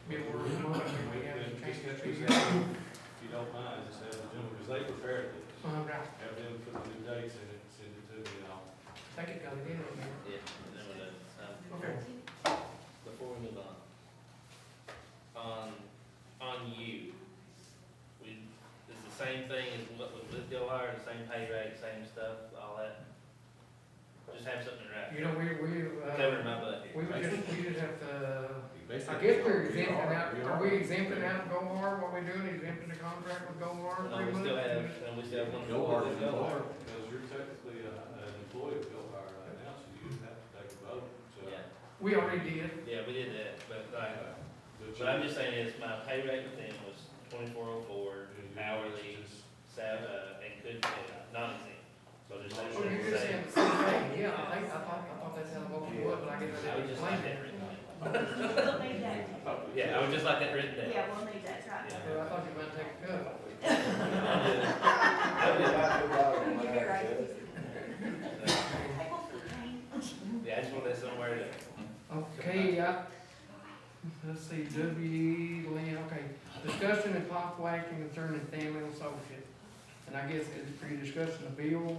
being a month, we have to change that Just figure. if you don't mind, just have the gentleman, because they prepared this, Right, have them put the new dates in it, send it to me, and I'll. I think it got it in there. Yeah, and then we're done. Okay, Before we move on, same thing as what with Go Hard, the same pay rate, same stuff, all that. Just have something right. You know, Covering my butt here. we just have to, You I basically- guess we're exempting out, We are we exempting out Go Hard, what we doing, exempting the contract with Go Hard? No, we still have, and we still have one. Go Hard is Go Go Hard. Because you're technically an employee of Go Hard right now, so you have to take a vote, so. Yeah, We already did. yeah, we did that, but like, But but I'm just saying is my pay rate with them was 2404 hourly, and could, non-exempt. So just make Oh, sure you it's just the saying same. the same thing, yeah, I thought that's how the vote was, but I guess I I would didn't just like explain that it. written down. We'll need that. Yeah, I would just like that written down. Yeah, we'll need that, right. Yeah. So I thought you might take a cut. I'll do it. Give you a raise. Yeah, I just want that somewhere to. Okay, let's see, W.E. Lynn, okay, discussion and possible action concerning family and associate. And I guess, are you discussing the bill?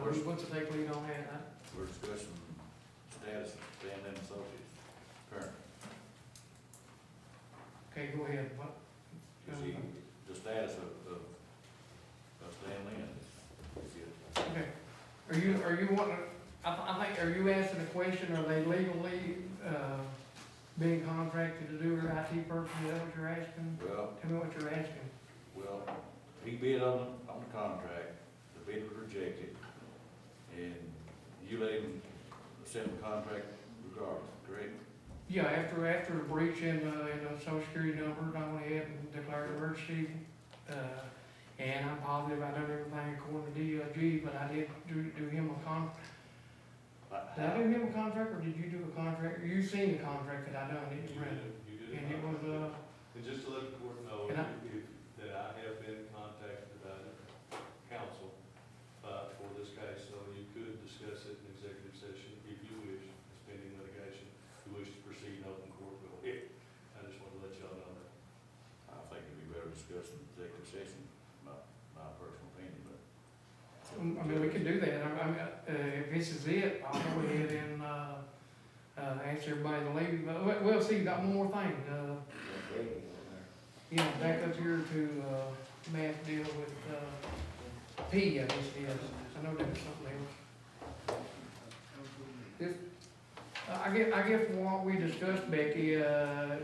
What's the take lead on that? We're discussing status of family and associates, current. Okay, go ahead, what? You see, the status of Stan Lynn is it. Okay, are you wanting, I think, are you asking the question, are they legally, being contracted to do their IT person, is that what you're asking? Well, Tell me what you're asking. well, he bid on the contract, the bid was rejected, and you let him send the contract regardless, correct? Yeah, after the breach in the social security number, I went ahead and declared emergency. And I'm positive I done everything according to DLG, but I did do him a did I do him a contract, or did you do a contract? You seen the contract that I done, didn't you, Brent? You did it. And it was, And just to let the court know, And I- that I have been contacted by the council, for this case, so you could discuss it in executive session if you wish, it's pending litigation. If you wish to proceed in open court, go ahead. I just want to let y'all know that. I think it'd be better discussed in executive session, my personal opinion, but. I mean, we can do that. If this is it, I'll go ahead and, ask everybody to leave. But, well, see, got one more thing. Back up here to, Matt's deal with, P, I guess it is. I know that was something else. This, I guess what we discussed, Becky,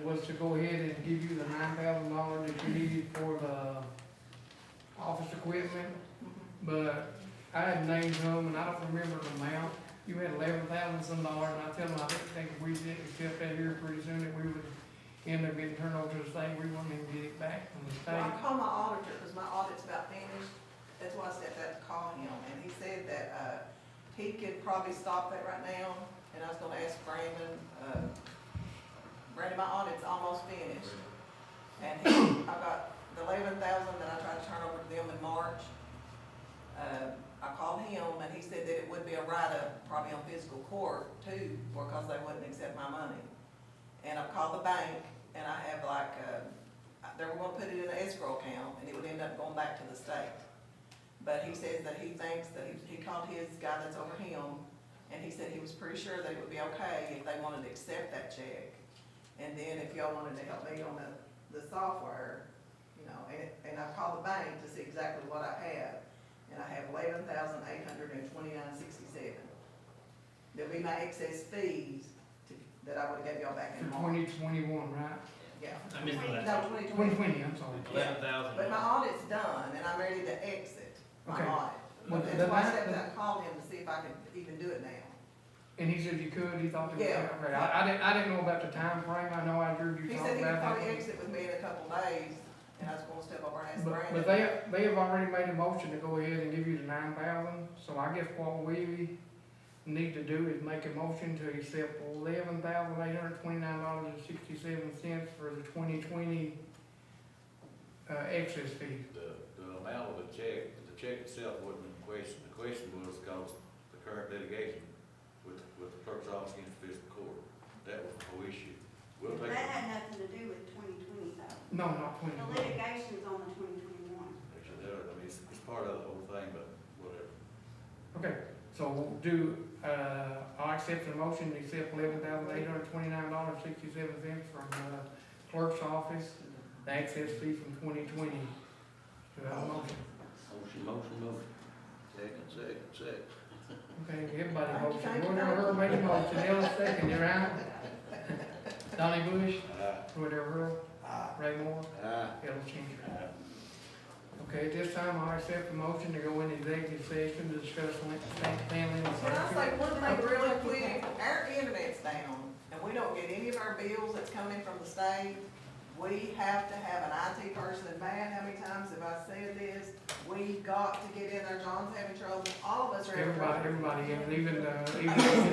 was to go ahead and give you the $9,000 that you needed for the office equipment. But I had named them, and I don't remember the amount. You had $11,000 some dollars, and I tell them, I didn't think if we didn't accept that here pretty soon, that we would end up getting turned over to the state. We wouldn't even get it back from the Well, I state. called my auditor, because my audit's about finished, that's why I said that to call him, and he said that, he could probably stop that right now, and I was gonna ask Brandon, my audit's almost finished. And I got the $11,000 that I tried to turn over to them in March. I called him, and he said that it would be a write-up, probably on fiscal court too, because they wouldn't accept my money. And I called the bank, and I have like, they were gonna put it in an escrow account, and it would end up going back to the state. But he says that he thinks that he called his guy that's over him, and he said he was pretty sure that it would be okay if they wanted to accept that check. And then if y'all wanted to help me on the software, you know, and I called the bank to see exactly what I have, and I have $11,829.67. There'll be my excess fees that I would've gave y'all back For in March. 2021, right? Yeah. I missed that. No, 2020. 2020, I'm sorry. 11,000. But my audit's done, and I'm ready to exit my Okay. audit. Well, That's why I the- stepped out and called him to see if I could even do it now. And he said you could, he thought that, Yeah. okay, I didn't know about the time frame. I know I heard you He talk said he could about probably that. exit with me in a couple days, and I was gonna step over and ask But Brandon. they have already made a motion to go ahead and give you the 9,000, so I guess what we need to do is make a motion to accept $11,829.67 for the 2020, excess fee. The amount of the check itself wasn't the question. The question was because the current litigation with the clerk's office against the fiscal court. That was the whole issue. We'll take That it. had nothing to do with 2020 though. No, not The 20. litigation's on the 2021. Actually, I mean, it's part of the whole thing, but whatever. Okay, so we'll do, I'll accept the motion to accept $11,829.67 from the clerk's office, the excess fee from 2020. Do I have a motion? Motion. Second. Okay, everybody motion. Roy Darrell made a motion, Ellis second, you right? Donnie Bush, Roy Darrell, Ray Moore, Ellis Changer. Okay, at this time, I accept the motion to go into executive session to discuss family and Can I say one thing really quick? Our internet's down, and we don't get any of our bills that's coming from the state. We have to have an IT person, and man, how many times have I said this? We got to get in there, John's having trouble, all of us are having trouble. Everybody, even, I mean, the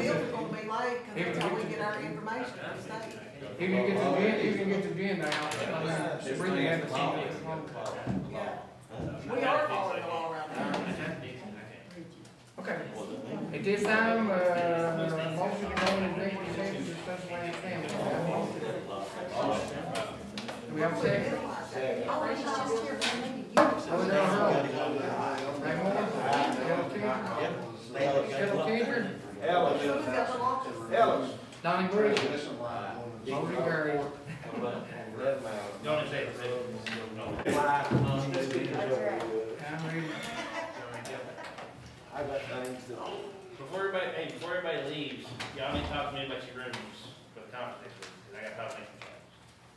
bills are gonna be late, cause that's how we get our information from the state. even get the agenda out, Breathitt had to see it. Yeah. We are following the law around here. Okay, at this time, motion to go into executive session to discuss land family. Do we have a second? Oh, he's just here for me. Roy Darrell, Ray Moore, Ellis Changer, Who's got the law? Donnie Bush, motion carried. Don't say it. I'm ready. I got things to. Before everybody leaves, y'all need to talk to me about your rooms for the conference next week, because I got to talk to you.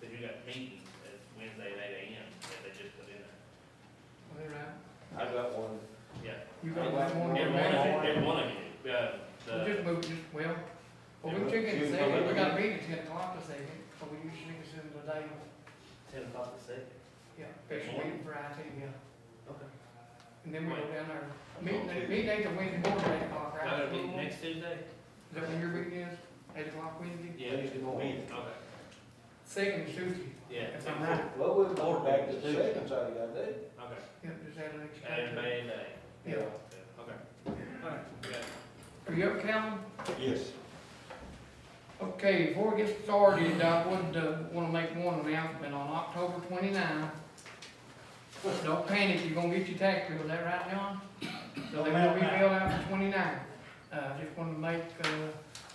Because you got meetings, it's Wednesday at 8 a.m. that they just put in there. All right. I got one. Yeah. You got one more? Every one of you, We'll just move, well, we can check in a second, we got a meeting at 10 o'clock a second, so we usually consider the day, 10 o'clock to 6. yeah, special meeting for IT, yeah. Okay. And then we go down there, meeting ain't the Wednesday morning, 8 o'clock, right? Y'all got a meeting next Tuesday? Is that when your meeting is, 8 o'clock Wednesday? Yeah. Okay. Second is Tuesday, Yeah. if I'm right, Well, we'll go back to second, so you got that. Okay. yeah, just add an extra. And May and Day. Yeah. Okay. Alright, okay. Are you up, Calvin? Yes. Okay, before we get started, I would, wanna make one announcement on October 29th. Don't panic, you're gonna get your tax bill, is that right, John? So they will be billed out the 29th. Just wanted to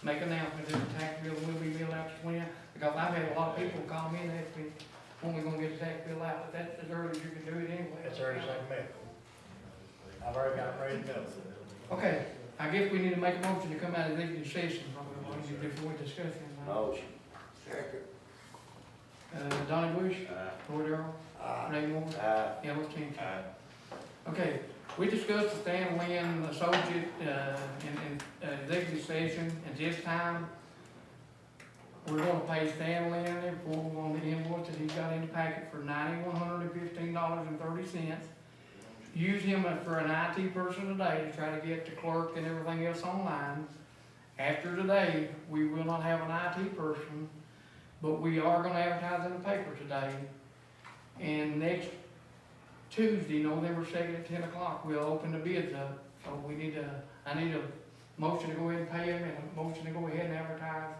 make announcement that the tax bill will be billed out the 29th, because I've had a lot of people call me and ask me, when we gonna get the tax bill out, but that's as early as you can do it anyway. It's already like medical. I've already got it ready to go. Okay, I guess we need to make a motion to come out of executive session, probably before we discuss it. Motion. Donnie Bush, Roy Darrell, Ray Moore, Ellis Changer. Okay, we discussed the Stan Lynn associate, in executive session, at this time, we're gonna pay Stan Lynn on the invoice that he's got in the packet for $9,115.30. Use him for an IT person today to try to get the clerk and everything else online. After today, we will not have an IT person, but we are gonna advertise in the paper today. And next Tuesday, November 2nd at 10 o'clock, we'll open the bids up. So I need a motion to go ahead and pay him and a motion to go ahead and advertise.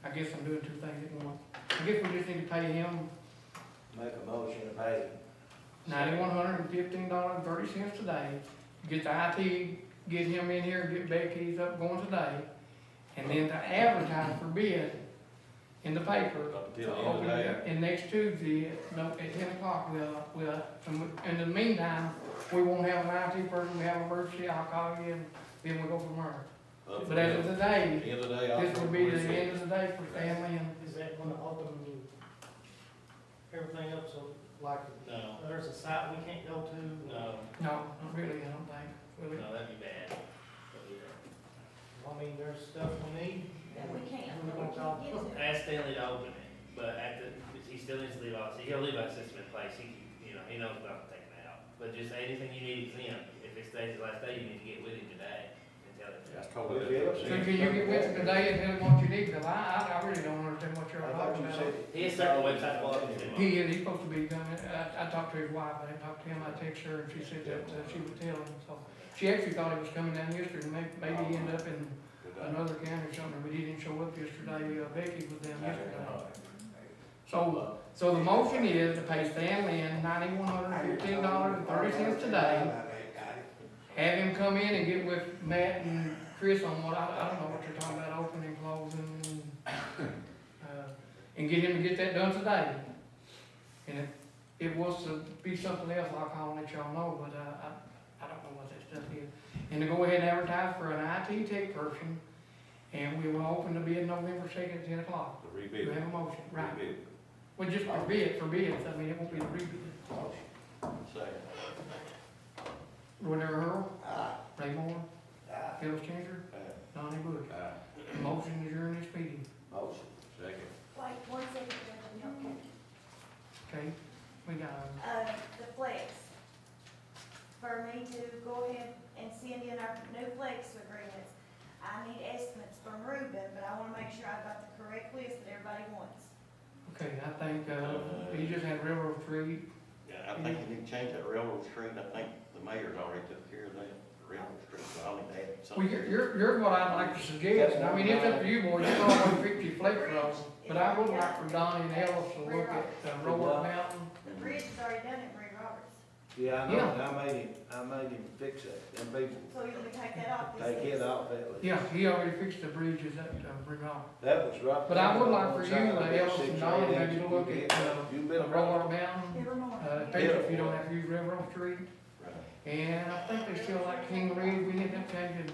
I guess I'm doing two things at once. I guess we just need to pay him Make a motion to pay. $9,115.30 today. Get the IT, get him in here, get Becky's up going today. And then to advertise for bid in the paper. Up until the end of the day. And next Tuesday, at 10 o'clock, in the meantime, we won't have an IT person, we have an emergency, I'll call you and then we'll go from there. But as of today, End of the day, this will be the end of the day for Stanley and, Is that gonna open everything up, so like, No, there's a site we can't go to? no, no, not really, I don't think. Will it? no, that'd be bad. I mean, there's stuff we need. And we can't, We're we gonna talk. can't get it. Ask Stanley to open it, but he still needs to leave out, he'll leave that system in place, he knows about taking it out. But just anything you need exempt, if it stays the last day, you need to get with him today and tell him. That's totally different. So can you get with him today and tell him what you need, cause I really don't understand what you're talking about. He has certain websites blocked. He's supposed to be coming, I talked to his wife, I didn't talk to him, I texted her and she said that she would tell him, so. She actually thought he was coming down yesterday, maybe he ended up in another county or something, but he didn't show up yesterday, Becky was down yesterday. So the motion is to pay Stan Lynn $9,115.30 today. Have him come in and get with Matt and Chris on what, I don't know what you're talking about, opening, closing, and get him to get that done today. And it was to be something else, I'll let y'all know, but, I don't know what that stuff is. And to go ahead and advertise for an IT tech person, and we will open the bid November 2nd at 10 o'clock. The Do rebid. we have a motion? Right. Rebid. Well, just for bids, I mean, it won't be the rebid. Second. Roy Darrell, Aye. Ray Moore, Aye. Phil Changer, Donnie Bush. Aye. Motion to adjourn this meeting. Motion. Second. Wait, 1 second, Judge, okay. Okay, we got, The flex. For me to go ahead and send in our new flex agreements, I need estimates from Ruben, but I wanna make sure I got the correct list that everybody wants. okay, I think, he just had Railroad Street. Yeah, I think you need to change that railroad street. I think the mayor's already took care of that, railroad street, so I'll need to add Well, something. you're what I'd like to suggest, and I mean, it's up to you, boys, you don't want to fix your flex road, but I would like for Donnie and Ellis to look at, Robert Mountain. The bridge has already done it, Ray Roberts. Yeah, I Yeah. know, and I made him fix that, them people, So you're gonna take that off this take it list? off that list. Yeah, he already fixed the bridges at, Brimall. That was right. But I would there like on for one you, side of it, Ellis 6 and or Donnie, 8 maybe to inches. look You at, get- you been Robert around. Mountain, Never mind. especially if you don't have to use Railroad Street. Right. And I think they still like King Reed, we ended up changing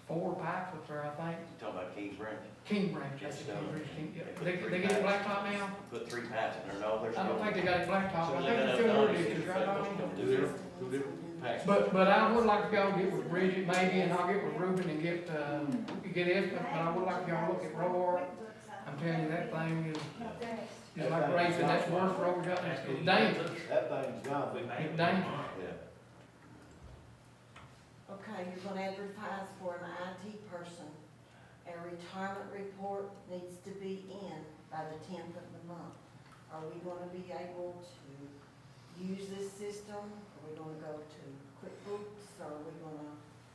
4 pipes up there, I think. You talking about Kings Branch? King Branch, that's Yes, the King no. Branch. Yeah. They put They get it blacktop now? Put 3 pipes in there, no, there's I don't still. think they got it blacktop, So I they think got it's enough still Donnie ditches, right, Donnie? Two different packs. But I would like for y'all to get with Bridget maybe, and I'll get with Ruben and get estimates, but I would like for y'all to look at Roar. I'm telling you, that thing is like racing, that's the worst road we got, it's dangerous, That thing's gone. it's dangerous. Yeah. Okay, you're gonna advertise for an IT person. A retirement report needs to be in by the 10th of the month. Are we gonna be able to use this system? Are we gonna go to QuickBooks, or are we gonna?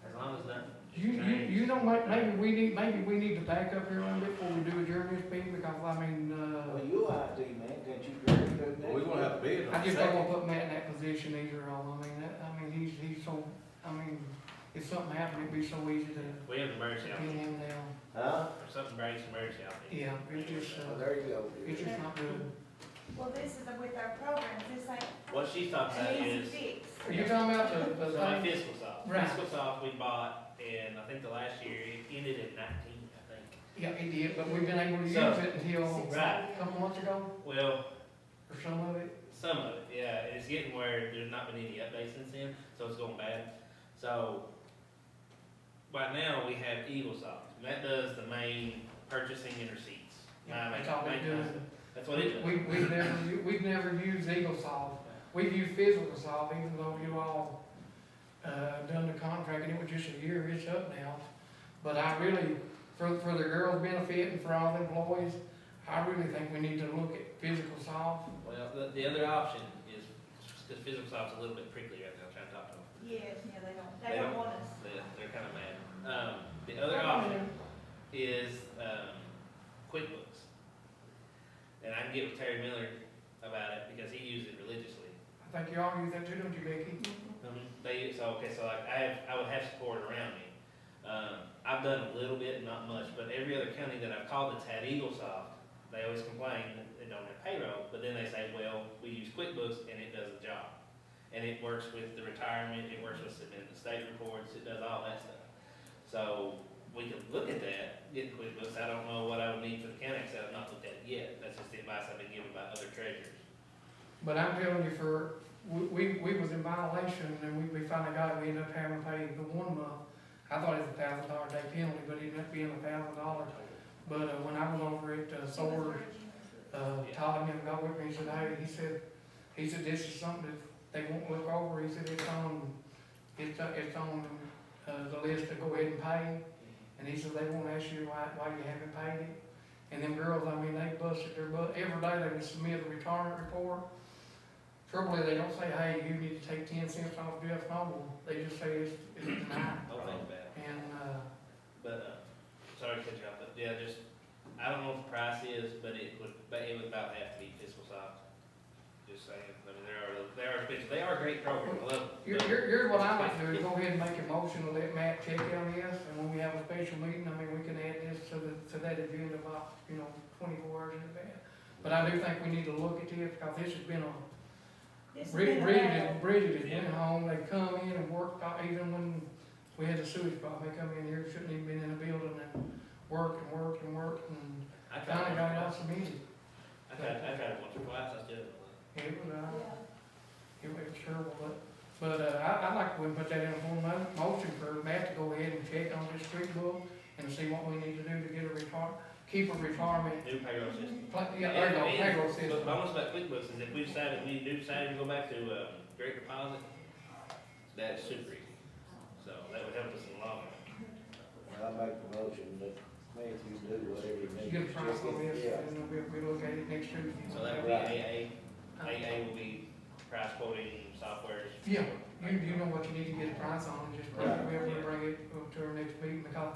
As long as that. You know, maybe we need to back up here a little bit before we do adjourn this meeting, because I mean, Well, you IT man, can't you agree to that? Well, we're gonna have to bid on I the just don't second. wanna put Matt in that position either, he's so, if something happened, it'd be so easy to We have an emergency out pin there, him down. Huh? or something breaks, emergency out there. Yeah, it's just, Well, there you go. it's just not good. Well, this is with our programs, this ain't What she's talking about an easy is, fix. Are you talking about the so like thing? Fiscal Soft. Right. Fiscal Soft we bought, and I think the last year, it ended at 19, I think. Yeah, it did, but we've been able to use So- it until Right. a couple months ago, Well, or some of it. some of it, yeah, it's getting where there's not been any updates since then, so it's going bad. So, right now, we have Eagle Soft, and that does the main purchasing and receipts. That's all they do. That's what it does. We've never used EagleSoft. We've used Fiscal Soft, even though you all, done the contract, and it was just a year, it's up now. But I really, for the girls' benefit and for all the employees, I really think we need to look at Fiscal Soft. Well, the other option is, because Physical Soft's a little bit prickly right now, trying to talk to them. Yes, yeah, they don't want us. They're kind of mad. The other option is, QuickBooks. And I can get with Terry Miller about it, because he uses it religiously. I think you all use that too, don't you, Becky? So like, I would have support around me. I've done a little bit, not much, but every other county that I've called that's had EagleSoft, they always complain that they don't have payroll, but then they say, well, we use QuickBooks and it does the job. And it works with the retirement, it works with submitting the state reports, it does all that stuff. So, we could look at that, get QuickBooks, I don't know what I would need for the county, because I've not looked at it yet, that's just the advice I've been given by other treasurers. But I'm telling you, we was in violation, and we finally got it, we ended up having to pay the 1 month. I thought it was $1,000 day penalty, but it ended up being $1,000. But, when I was over at, Solar, Todd and him got with me, he said, hey, he said, this is something that they won't look over, he said, it's on, the list to go ahead and pay. And he said, they won't ask you why you haven't paid it. And them girls, I mean, they busted their butt, every day they would submit a retirement report. Trouble is, they don't say, hey, you need to take 10 cents off Jeff Noble, they just say it's denied. Don't think about it. And, Sorry to cut you off, but yeah, I don't know what the price is, but it would about have to be Fiscal Soft. Just saying, I mean, they are expensive, they are a great program, I love them. here's what I like to do, is go ahead and make a motion to let Matt check on this, and when we have a special meeting, I mean, we can add this to that agenda about, 24 hours in advance. But I do think we need to look at this, because this has been a, This has been a battle. Bridget has been home, they come in and worked, even when we had the sewage problem, they come in here, shouldn't even been in a building and worked, and I finally got it all tried submitted. it once or twice, I still. It was, Yeah. it was terrible, but, I'd like to put that in a form of motion for Matt to go ahead and check on this street book and see what we need to do to get a keep a retirement. New payroll system. Yeah, there you go, payroll But system. the bonus about QuickBooks is if we decide to go back to, direct deposit, that's super easy. So that would help us in the long run. I'll make the motion that Matthew do whatever he needs. You get a price on this, Yeah. and then we look at it next Tuesday. So that would be AA. AA will be price quoting softwares. Yeah, you know what you need to get a price on, and just bring it to our next meeting, because,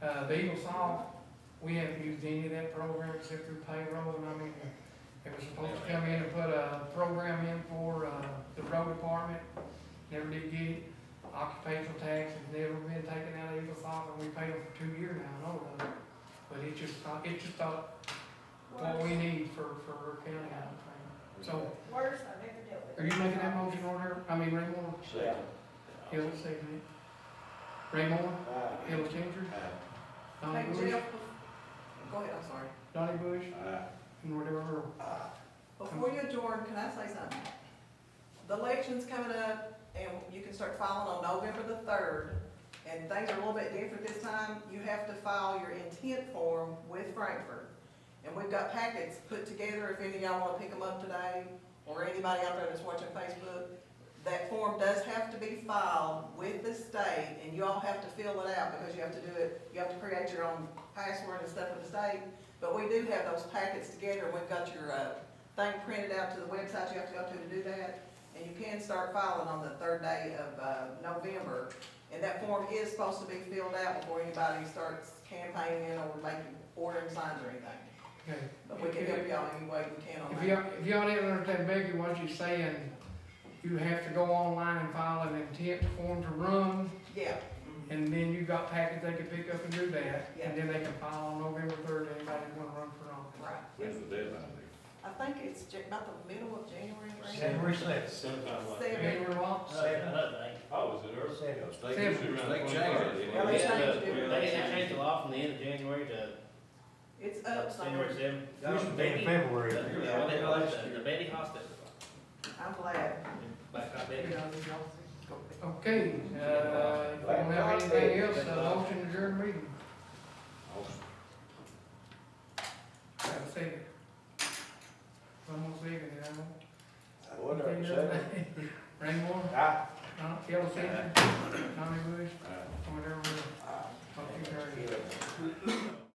the EagleSoft, we haven't used any of that program except through payroll, and I mean, it was supposed to come in and put a program in for, the road department, never did get it. Occupational tax has never been taken out of EagleSoft, and we paid them for 2 years now, I know that. But it just thought what we need for our county, I think. So, Worst I've ever dealt with. are you making that motion order? I mean, Raymore, Second. Hill, second it. Raymore, Hill, Changer, Donnie Hey, Bush, Jeff, go ahead, I'm sorry. Donnie Bush, and whatever Earl. Before you adjourn, can I say something? The election's coming up, and you can start filing on November the 3rd, and things are a little bit different this time. You have to file your intent form with Frankfurt. And we've got packets put together, if any of y'all wanna pick them up today, or anybody out there that's watching Facebook. That form does have to be filed with the state, and you all have to fill it out, because you have to do it, you have to create your own password and stuff with the state. But we do have those packets together, and we've got your, thing printed out to the website you have to go to do that. And you can start filing on the 3rd day of, November. And that form is supposed to be filled out before anybody starts campaigning or making, ordering signs or anything. Okay. But we can help y'all any way we can on that. If y'all didn't understand Becky, what she's saying, you have to go online and file an intent form to run, Yeah. and then you've got packets they can pick up and do that, Yeah. and then they can file on November 3rd, anybody who wanna run for office. Right. When's the deadline there? I think it's about the middle of January, right? January 7th. Sometime like. Seven. January what? Oh, is it early? Seven. State Seven. changed it, didn't Yeah, it? they changed it. They changed the law from the end of January to It's up somewhere. January 7th. This will be in February. Yeah, what they call it, the Betty Hospital. I'm glad. Black Hawk Betty. Okay, if you don't have anything else, motion to adjourn the meeting. Have a second. Someone second it, I know. Whatever, second. Raymore, Aye. Hill, Changer, Donnie Bush, Aye. whatever. Motion carried.